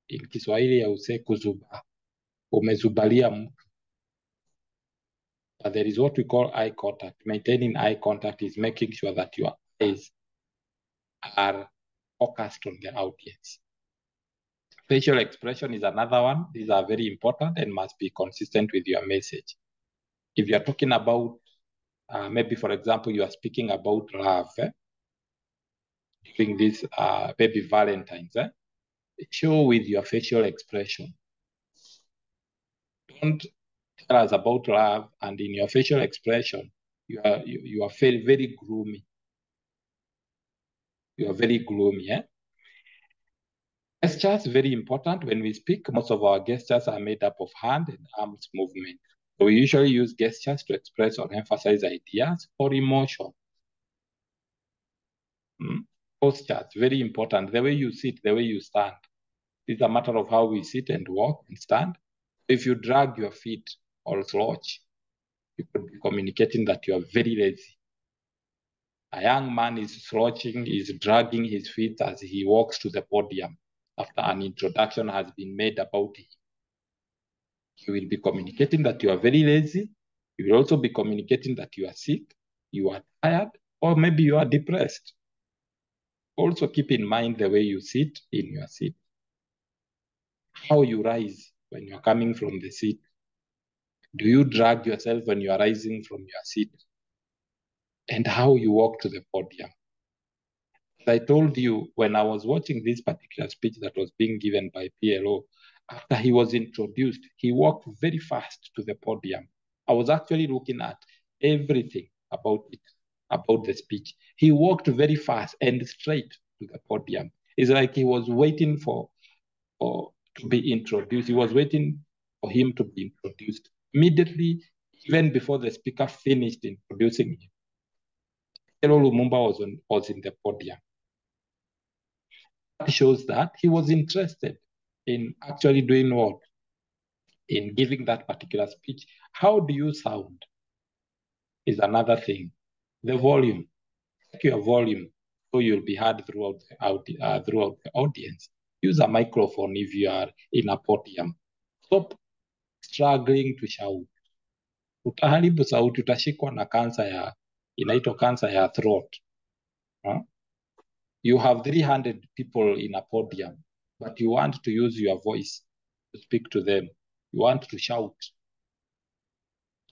A: in Kiswahili, I would say kuzuba. Umezubalia mtu. But there is what we call eye contact. Maintaining eye contact is making sure that your eyes are focused on the audience. Facial expression is another one. These are very important and must be consistent with your message. If you're talking about, maybe for example, you are speaking about love, during this maybe Valentine's, show with your facial expression. Don't tell us about love and in your facial expression, you are very, very gloomy. You are very gloomy, eh? Gestures, very important. When we speak, most of our gestures are made up of hand and arms movement. So we usually use gestures to express or emphasize ideas or emotion. Postures, very important. The way you sit, the way you stand. It's a matter of how we sit and walk and stand. If you drag your feet or slouch, you could be communicating that you are very lazy. A young man is slouching, is dragging his feet as he walks to the podium after an introduction has been made about him. You will be communicating that you are very lazy. You will also be communicating that you are sick, you are tired, or maybe you are depressed. Also keep in mind the way you sit in your seat. How you rise when you're coming from the seat. Do you drag yourself when you are rising from your seat? And how you walk to the podium. As I told you, when I was watching this particular speech that was being given by PLO, after he was introduced, he walked very fast to the podium. I was actually looking at everything about it, about the speech. He walked very fast and straight to the podium. It's like he was waiting to be introduced. He was waiting for him to be introduced. Immediately, even before the speaker finished introducing him, Hello Lumumba was in the podium. That shows that he was interested in actually doing what? In giving that particular speech. How do you sound is another thing. The volume, check your volume so you'll be heard throughout the audience. Use a microphone if you are in a podium. Stop struggling to shout. Utaharibu sauti, utashikwa na inaitwa cancer ya throat. You have 300 people in a podium, but you want to use your voice to speak to them. You want to shout.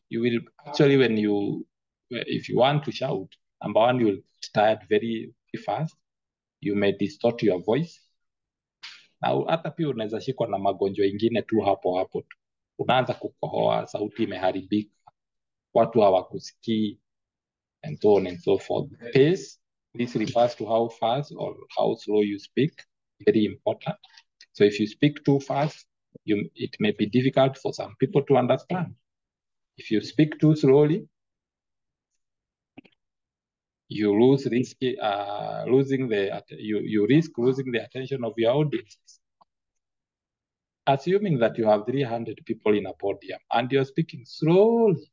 A: You will actually, if you want to shout, number one, you will get tired very fast. You may distort your voice. Na hata pia unaweza shikwa na magonjwa ingine tu hapo tu. Unaanza kukohoa, sauti imeharibika, watu hawakusikii, and so on and so forth. Pace, this refers to how fast or how slow you speak. Very important. So if you speak too fast, it may be difficult for some people to understand. If you speak too slowly, you risk losing the attention of your audience. Assuming that you have 300 people in a podium and you're speaking slowly,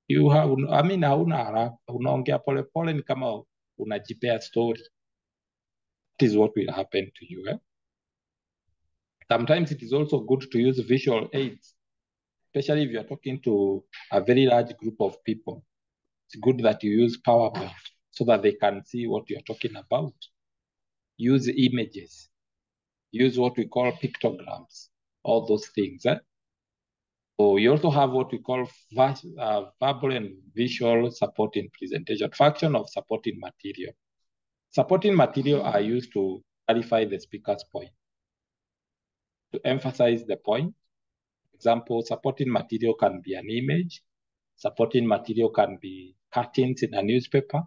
A: hauna haraka, unaongea polepole ni kama unajipea story. That is what will happen to you. Sometimes it is also good to use visual aids, especially if you're talking to a very large group of people. It's good that you use PowerPoint so that they can see what you're talking about. Use images. Use what we call pictograms, all those things. So you also have what we call verbal and visual supporting presentation, function of supporting material. Supporting material are used to clarify the speaker's point, to emphasize the point. For example, supporting material can be an image. Supporting material can be cuttings in a newspaper.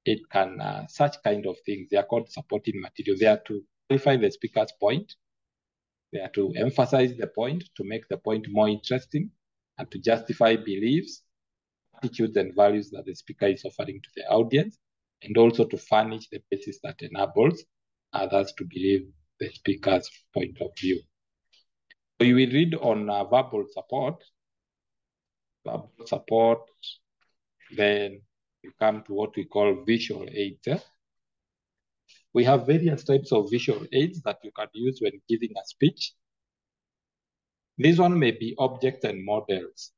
A: It can, such kind of things, they are called supporting material. They are to clarify the speaker's point. They are to emphasize the point, to make the point more interesting, and to justify beliefs, attitudes, and values that the speaker is offering to the audience, and also to furnish the basis that enables others to believe the speaker's point of view. So you will read on verbal support, then you come to what we call visual aids. We have various types of visual aids that you can use when giving a speech. This one may be objects and models.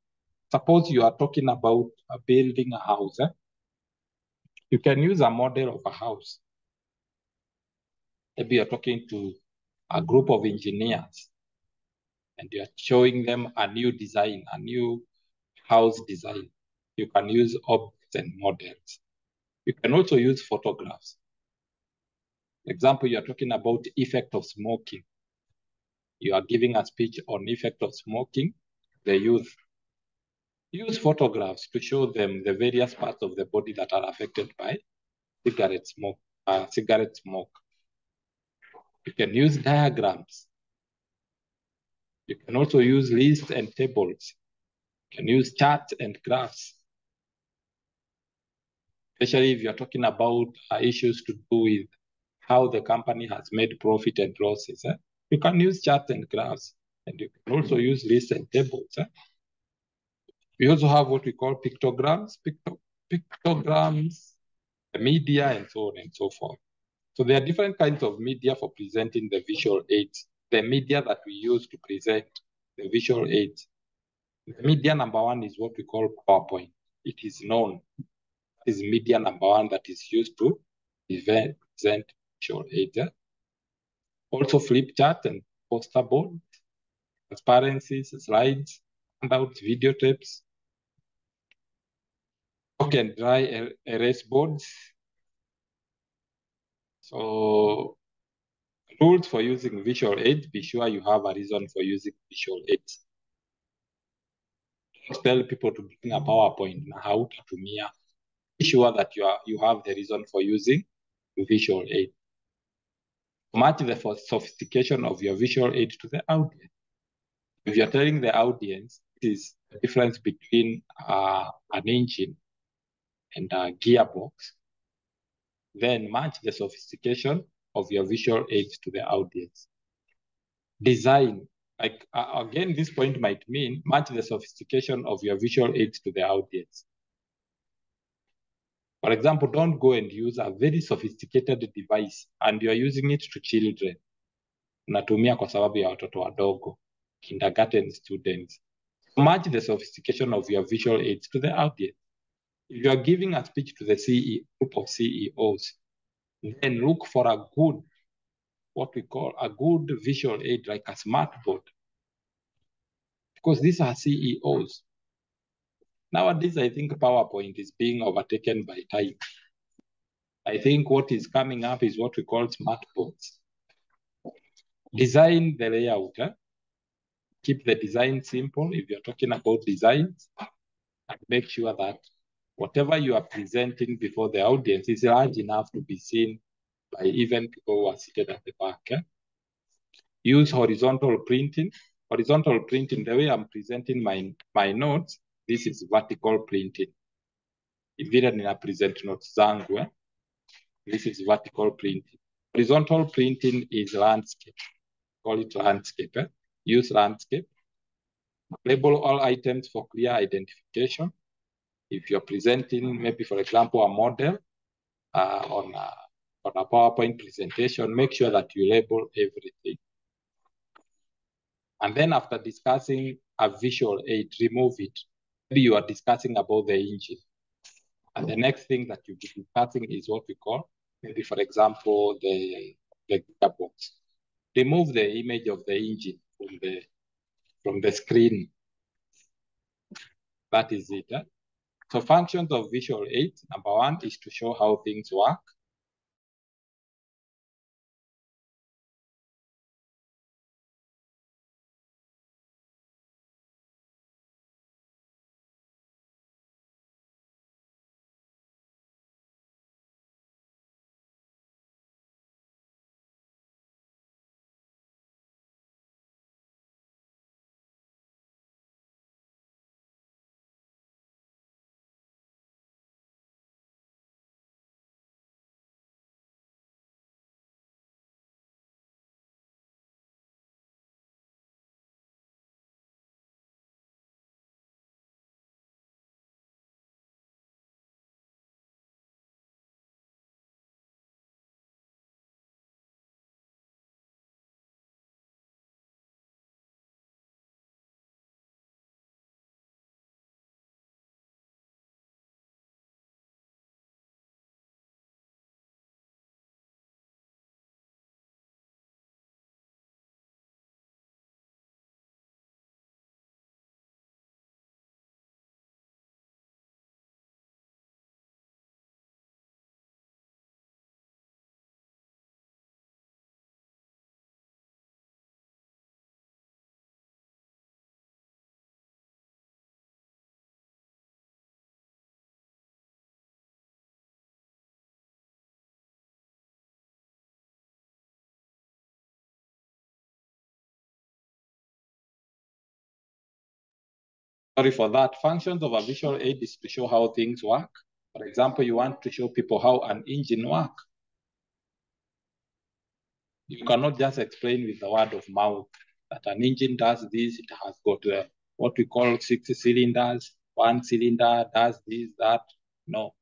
A: Suppose you are talking about building a house. You can use a model of a house. Maybe you're talking to a group of engineers and you're showing them a new design, a new house design. You can use objects and models. You can also use photographs. For example, you're talking about effect of smoking. You are giving a speech on effect of smoking, the youth. Use photographs to show them the various parts of the body that are affected by cigarette smoke. You can use diagrams. You can also use lists and tables. You can use charts and graphs. Especially if you're talking about issues to do with how the company has made profit and losses. You can use charts and graphs, and you can also use lists and tables. We also have what we call pictograms, pictograms, media, and so on and so forth. So there are different kinds of media for presenting the visual aids. The media that we use to present the visual aids. The media number one is what we call PowerPoint. It is known as media number one that is used to present visual aids. Also flip chart and poster board, transparencies, slides, handouts, videotapes, chalk and dry erase boards. So rules for using visual aids, be sure you have a reason for using visual aids. Don't tell people to bring a PowerPoint na hautatumia. Be sure that you have the reason for using visual aid. Match the sophistication of your visual aid to the audience. If you're telling the audience it is the difference between an engine and a gearbox, then match the sophistication of your visual aids to the audience. Design, like again, this point might mean match the sophistication of your visual aids to the audience. For example, don't go and use a very sophisticated device and you're using it to children. Unatumia kwa sababu ya watoto wadogo, kindergarten students. Match the sophistication of your visual aids to the audience. If you are giving a speech to the group of CEOs, then look for a good, what we call a good visual aid, like a smart board. Because these are CEOs. Nowadays, I think PowerPoint is being overtaken by time. I think what is coming up is what we call smart boards. Design the layout. Keep the design simple if you're talking about designs, and make sure that whatever you are presenting before the audience is large enough to be seen by even people who are seated at the back. Use horizontal printing. Horizontal printing, the way I'm presenting my notes, this is vertical printing. Vile nina present notes zangu, this is vertical printing. Horizontal printing is landscape. Call it landscape. Use landscape. Label all items for clear identification. If you're presenting, maybe for example, a model on a PowerPoint presentation, make sure that you label everything. And then after discussing a visual aid, remove it. Maybe you are discussing about the engine. And the next thing that you'll be cutting is what we call, maybe for example, the gearbox. Remove the image of the engine from the screen. That is it. So functions of visual aid, number one is to show how things work. Sorry for that. Functions of a visual aid is to show how things work. For example, you want to show people how an engine works. You cannot just explain with the word of mouth that an engine does this, it has got what we call 6 cylinders, 1 cylinder does this, that. No,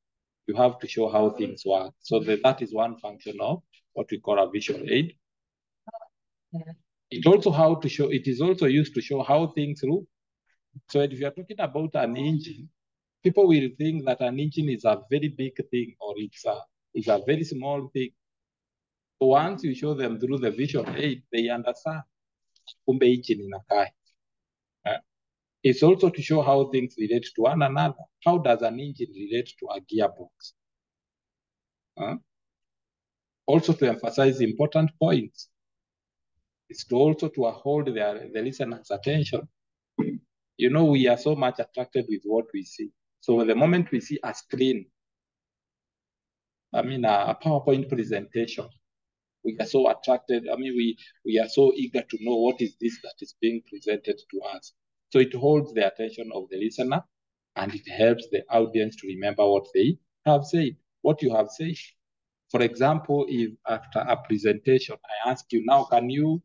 A: you have to show how things work. So that is one function of what we call a visual aid. Yeah. It is also used to show how things look. So if you're talking about an engine, people will think that an engine is a very big thing or it's a very small thing. So once you show them through the visual aid, they understand. Kumbe engine inakaa. It's also to show how things relate to one another. How does an engine relate to a gearbox? Also to emphasize important points. It's to also to hold the listener's attention. You know, we are so much attracted with what we see. So the moment we see a screen, I mean, a PowerPoint presentation, we are so attracted. I mean, we are so eager to know what is this that is being presented to us. So it holds the attention of the listener and it helps the audience to remember what they have said, what you have said. For example, if after a presentation, I ask you now, can you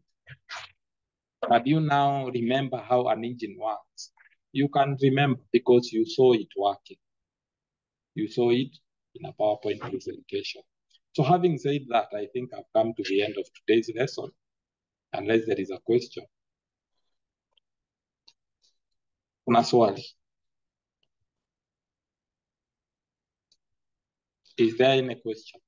A: now remember how an engine works? You can remember because you saw it working. You saw it in a PowerPoint presentation. So having said that, I think I've come to the end of today's lesson, unless there is a question. Kuna swali? Is there any question?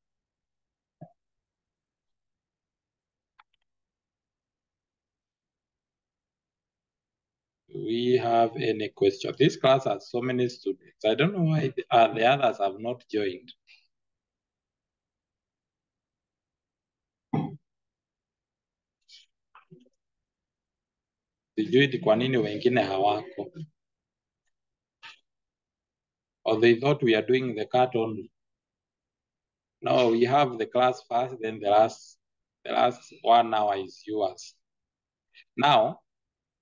A: Do we have any question? This class has so many students. I don't know why the others have not joined. Sijui ni kwa nini wengine hawako. Or they thought we are doing the cut only. No, we have the class first, then the last 1 hour is yours. Now,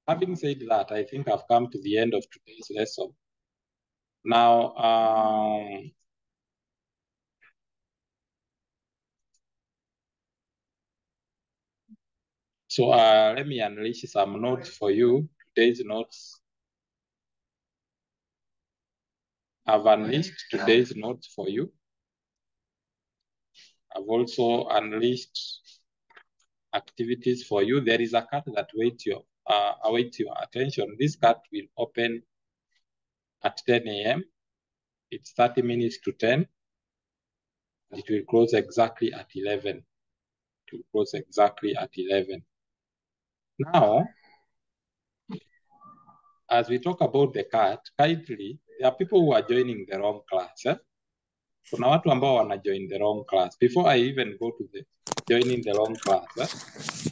A: having said that, I think I've come to the end of today's lesson. Now, so let me unleash some notes for you. Today's notes. I've unleashed today's notes for you. I've also unleashed activities for you. There is a card that awaits your attention. This card will open at 10 a.m. it's 30 minutes to 10. It will close exactly at 11. It will close exactly at 11. Now, as we talk about the CAT, kindly, there are people who are joining the wrong class. Kuna watu ambao wana join the wrong class. Before I even go to the joining the wrong class,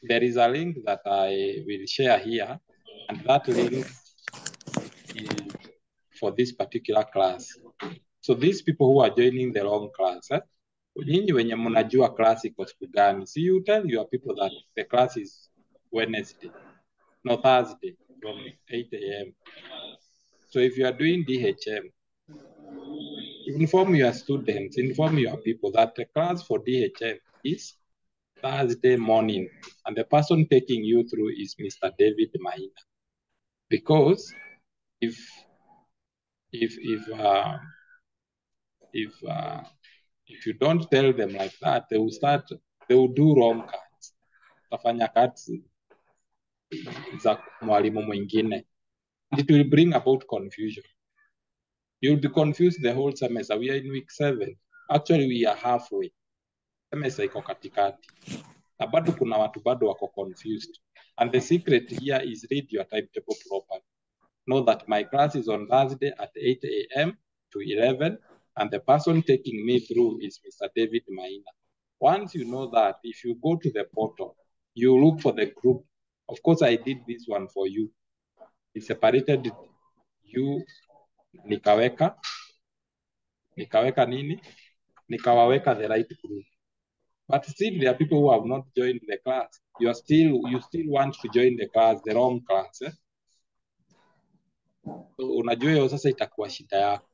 A: there is a link that I will share here, and that link is for this particular class. So these people who are joining the wrong class, nyinyi wenye mnajua class iko siku gani, so you tell your people that the class is Wednesday, no Thursday, from 8 a.m. So if you are doing DHM, inform your students, inform your people that the class for DHM is Thursday morning, and the person taking you through is Mr. David Maina. Because if you don't tell them like that, they will do wrong cards. Tafanya cards za mwalimu mwingine. It will bring about confusion. You'll be confused the whole semester. We are in week 7. Actually, we are halfway. Semester iko katikati. Na bado kuna watu bado wako confused. And the secret here is read your timetable properly. Know that my class is on Thursday at 8 a.m. to 11, and the person taking me through is Mr. David Maina. Once you know that, if you go to the portal, you look for the group. Of course, I did this one for you. I separated you, nikaweka nini? Nikawaweka the right group. But still, there are people who have not joined the class. You still want to join the class, the wrong class. So unajua hiyo sasa itakuwa shida yako.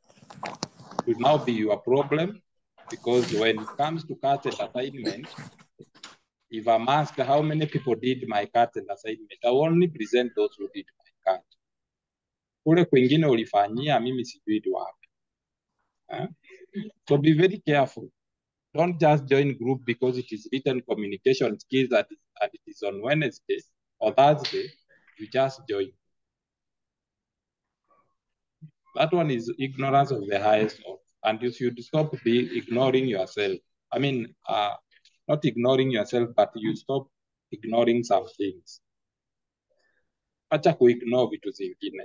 A: It will now be your problem, because when it comes to cards and assignment, if I'm asked how many people did my cards and assignment, I will only present those who did my card. Kule kwingine ulifanyia, mimi sijui wapi. So be very careful. Don't just join group because it is written communication skills and it is on Wednesday or Thursday. You just join. That one is ignorance of the highest order, and you should stop ignoring yourself. I mean, not ignoring yourself, but you stop ignoring some things. Acha kuignore vitu zingine.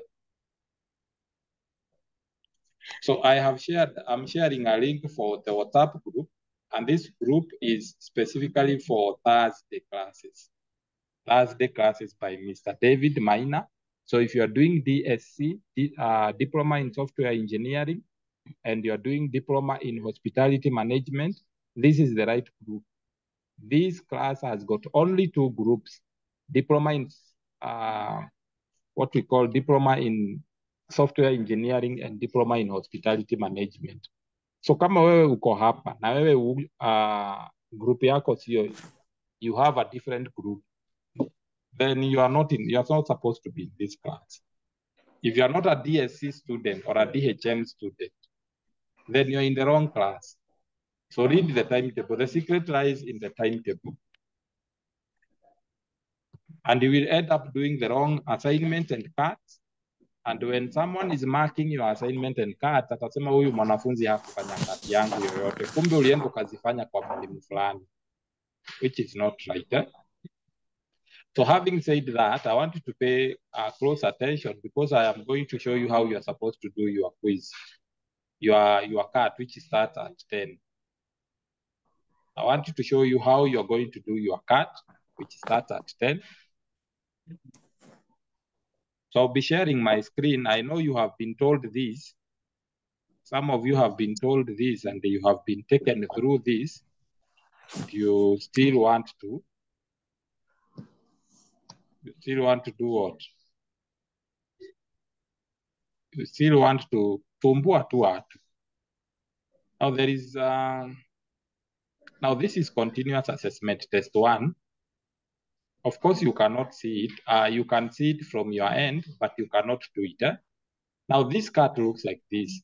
A: So I'm sharing a link for the WhatsApp group, and this group is specifically for Thursday classes. Thursday classes by Mr. David Maina. So if you are doing DSC, Diploma in Software Engineering, and you're doing Diploma in Hospitality Management, this is the right group. This class has got only 2 groups, Diploma in what we call Diploma in Software Engineering and Diploma in Hospitality Management. So kama wewe uko hapa, na wewe group yako sio, you have a different group, then you are not supposed to be in this class. If you are not a DSC student or a DHM student, then you're in the wrong class. So read the timetable. The secret lies in the timetable. And you will end up doing the wrong assignment and cards. And when someone is marking your assignment and cards, atasema huyu mwanafunzi hakufanya kazi yangu yoyote. Kumbe ulienda ukazifanya kwa mwalimu fulani, which is not right. So having said that, I want you to pay close attention, because I am going to show you how you are supposed to do your quiz, your card, which starts at 10. I want you to show you how you're going to do your card, which starts at 10. So I'll be sharing my screen. I know you have been told this. Some of you have been told this and you have been taken through this. You still want to do what? You still want to tumbua tu watu. Now there is, now this is continuous assessment test 1. Of course, you cannot see it. You can see it from your end, but you cannot do it. Now this card looks like this.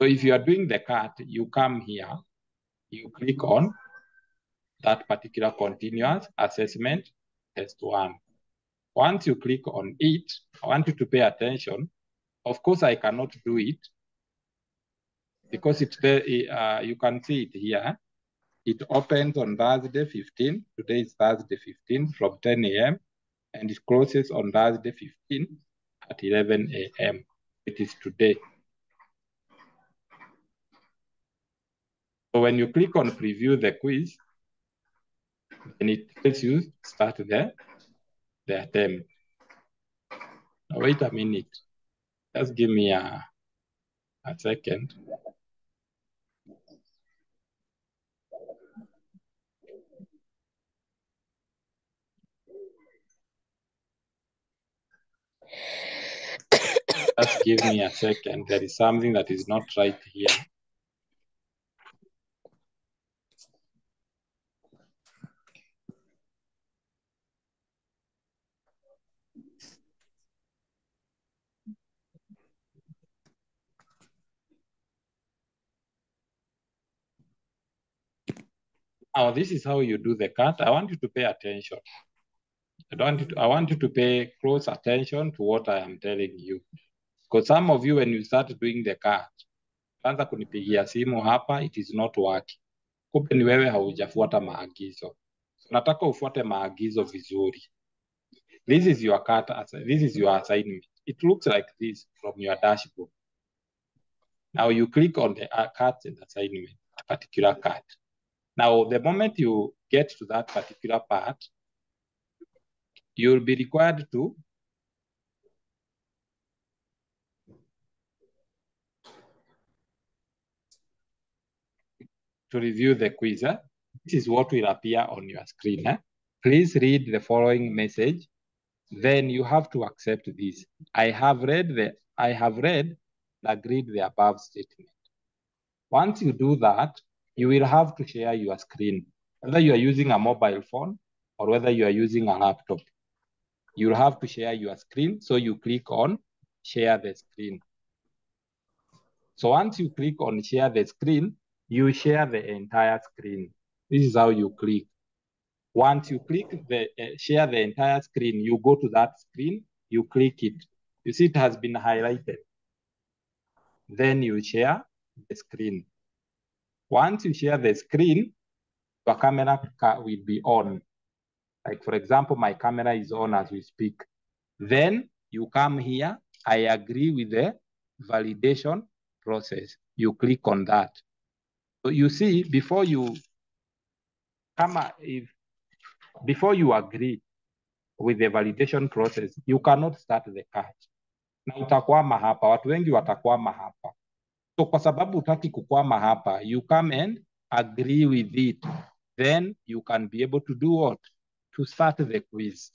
A: So if you are doing the card, you come here, you click on that particular continuous assessment test 1. Once you click on it, I want you to pay attention. Of course, I cannot do it because it's there. You can see it here. It opens on Thursday 15. Today is Thursday 15 from 10 a.m. and it closes on Thursday 15 at 11 a.m. It is today. So when you click on preview the quiz, and it tells you start the attempt. Now wait a minute. Just give me a second. Just give me a second. There is something that is not right here. Now, this is how you do the cut. I want you to pay attention. I want you to pay close attention to what I am telling you. Because some of you, when you start doing the cut, kwanza kunipigia simu hapa, it is not working. Kumbe ni wewe haujafuata maagizo. So, nataka ufuate maagizo vizuri. This is your cut. This is your assignment. It looks like this from your dashboard. Now you click on the cut and assignment, a particular cut. Now, the moment you get to that particular part, you'll be required to review the quiz. This is what will appear on your screen. Please read the following message. Then you have to accept this. I have read and agreed the above statement. Once you do that, you will have to share your screen. Whether you are using a mobile phone or whether you are using a laptop, you'll have to share your screen. So you click on share the screen. So once you click on share the screen, you share the entire screen. This is how you click. Once you click the share the entire screen, you go to that screen, you click it. You see it has been highlighted. Then you share the screen. Once you share the screen, your camera will be on. Like for example, my camera is on as we speak. Then you come here, I agree with the validation process. You click on that. So you see, before you agree with the validation process, you cannot start the cut. Na utakwama hapa, watu wengi watakwama hapa. So kwa sababu hutaki kukwama hapa, you come and agree with it. Then you can be able to do what? To start the quiz.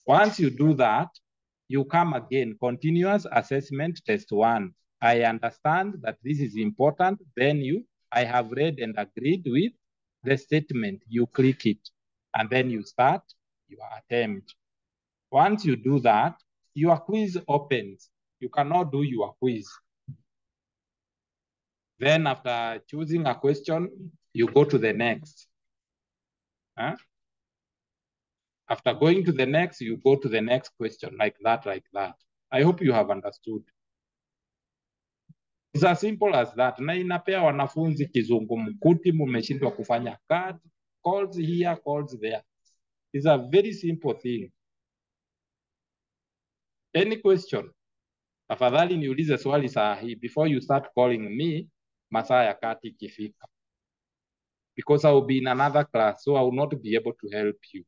A: Once you do that, you come again, continuous assessment test 1. I understand that this is important. Then I have read and agreed with the statement. You click it and then you start your attempt. Once you do that, your quiz opens. You cannot do your quiz. Then after choosing a question, you go to the next. After going to the next, you go to the next question, like that, like that. I hope you have understood. It's as simple as that. Na inapea wanafunzi kizungumkuti, mumeshindwa kufanya cut, calls here, calls there. It's a very simple thing. Any question? Afadhali niulize swali saa hii before you start calling me masaa ya kati ikifika. Because I will be in another class, so I will not be able to help you.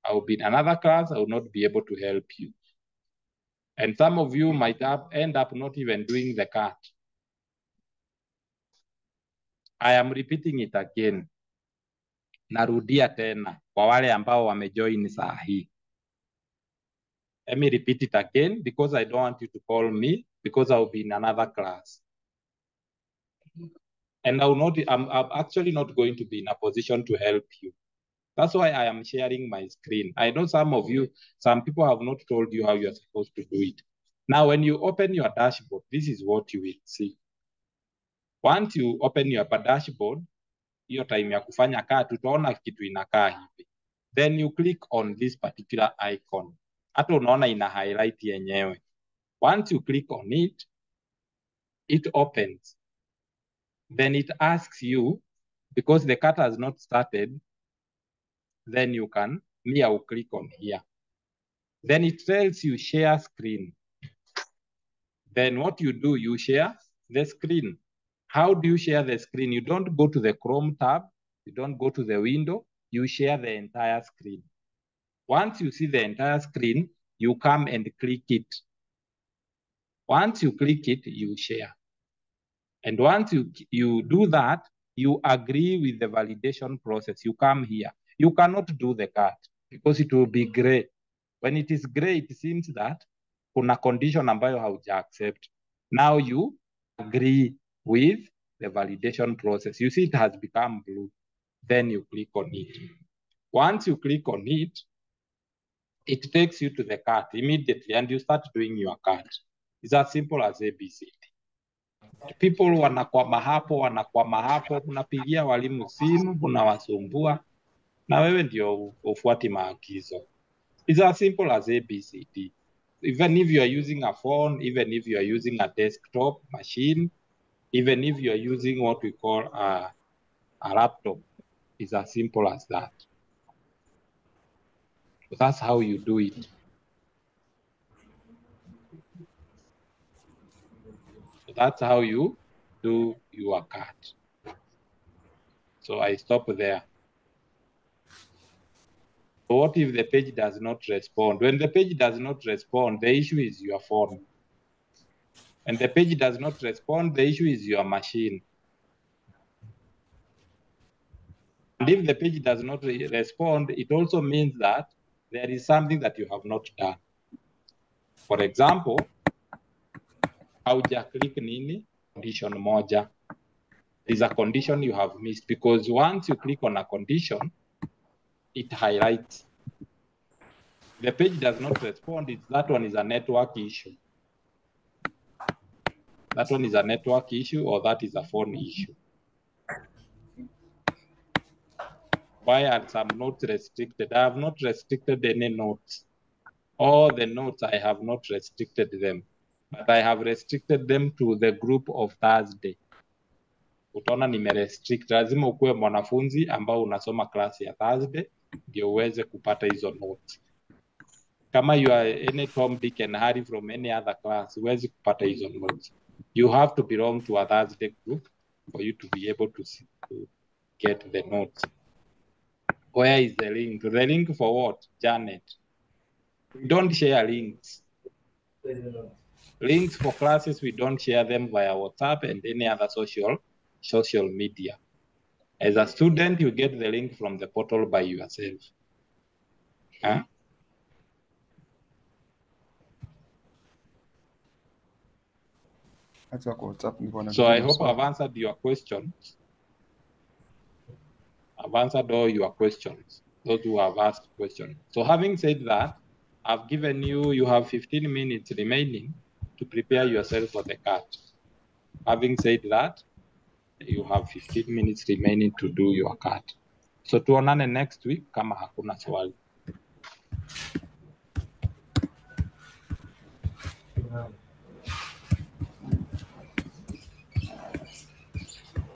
A: I will be in another class, I will not be able to help you. And some of you might end up not even doing the cut. I am repeating it again. Narudia tena kwa wale ambao wamejoin saa hii. Let me repeat it again because I don't want you to call me because I will be in another class. And I'm actually not going to be in a position to help you. That's why I am sharing my screen. I know some people have not told you how you are supposed to do it. Now, when you open your dashboard, this is what you will see. Once you open your dashboard, hiyo time ya kufanya cut, utaona kitu inakaa hivi. Then you click on this particular icon. Hata unaona ina highlight yenyewe. Once you click on it, it opens. Then it asks you, because the cut has not started, then you can, me, I will click on here. Then it tells you share screen. Then what you do, you share the screen. How do you share the screen? You don't go to the Chrome tab, you don't go to the window, you share the entire screen. Once you see the entire screen, you come and click it. Once you click it, you share. And once you do that, you agree with the validation process. You come here. You cannot do the cut because it will be gray. When it is gray, it seems that kuna condition ambayo hauja accept. Now you agree with the validation process. You see it has become blue. Then you click on it. Once you click on it, it takes you to the cut immediately and you start doing your cut. It's as simple as ABCD. People wanakwama hapo, unapigia walimu simu, unawasumbua, na wewe ndio ufuati maagizo. It's as simple as ABCD. Even if you are using a phone, even if you are using a desktop machine, even if you are using what we call a laptop, it's as simple as that. So that's how you do it. So that's how you do your cut. So I stop there. So what if the page does not respond? When the page does not respond, the issue is your phone. When the page does not respond, the issue is your machine. And if the page does not respond, it also means that there is something that you have not done. For example, hauja click nini? Condition moja. There is a condition you have missed because once you click on a condition, it highlights. The page does not respond, that one is a network issue. That one is a network issue or that is a phone issue. Why are some notes restricted? I have not restricted any notes. All the notes, I have not restricted them. But I have restricted them to the group of Thursday. Utaona nimerestrict. Lazima ukuwe mwanafunzi ambao unasoma class ya Thursday ndio uweze kupata hizo notes. Kama you are any Tom, Dick and Harry from any other class, huwezi kupata hizo notes. You have to belong to a Thursday group for you to be able to get the notes. Where is the link? The link for what? Janet. We don't share links. Links for classes, we don't share them via WhatsApp and any other social media. As a student, you get the link from the portal by yourself. Huh? So I hope I've answered your questions. I've answered all your questions, those who have asked questions. So having said that, I've given you have 15 minutes remaining to prepare yourself for the cut. Having said that, you have 15 minutes remaining to do your cut. So tuonane next week kama hakuna swali.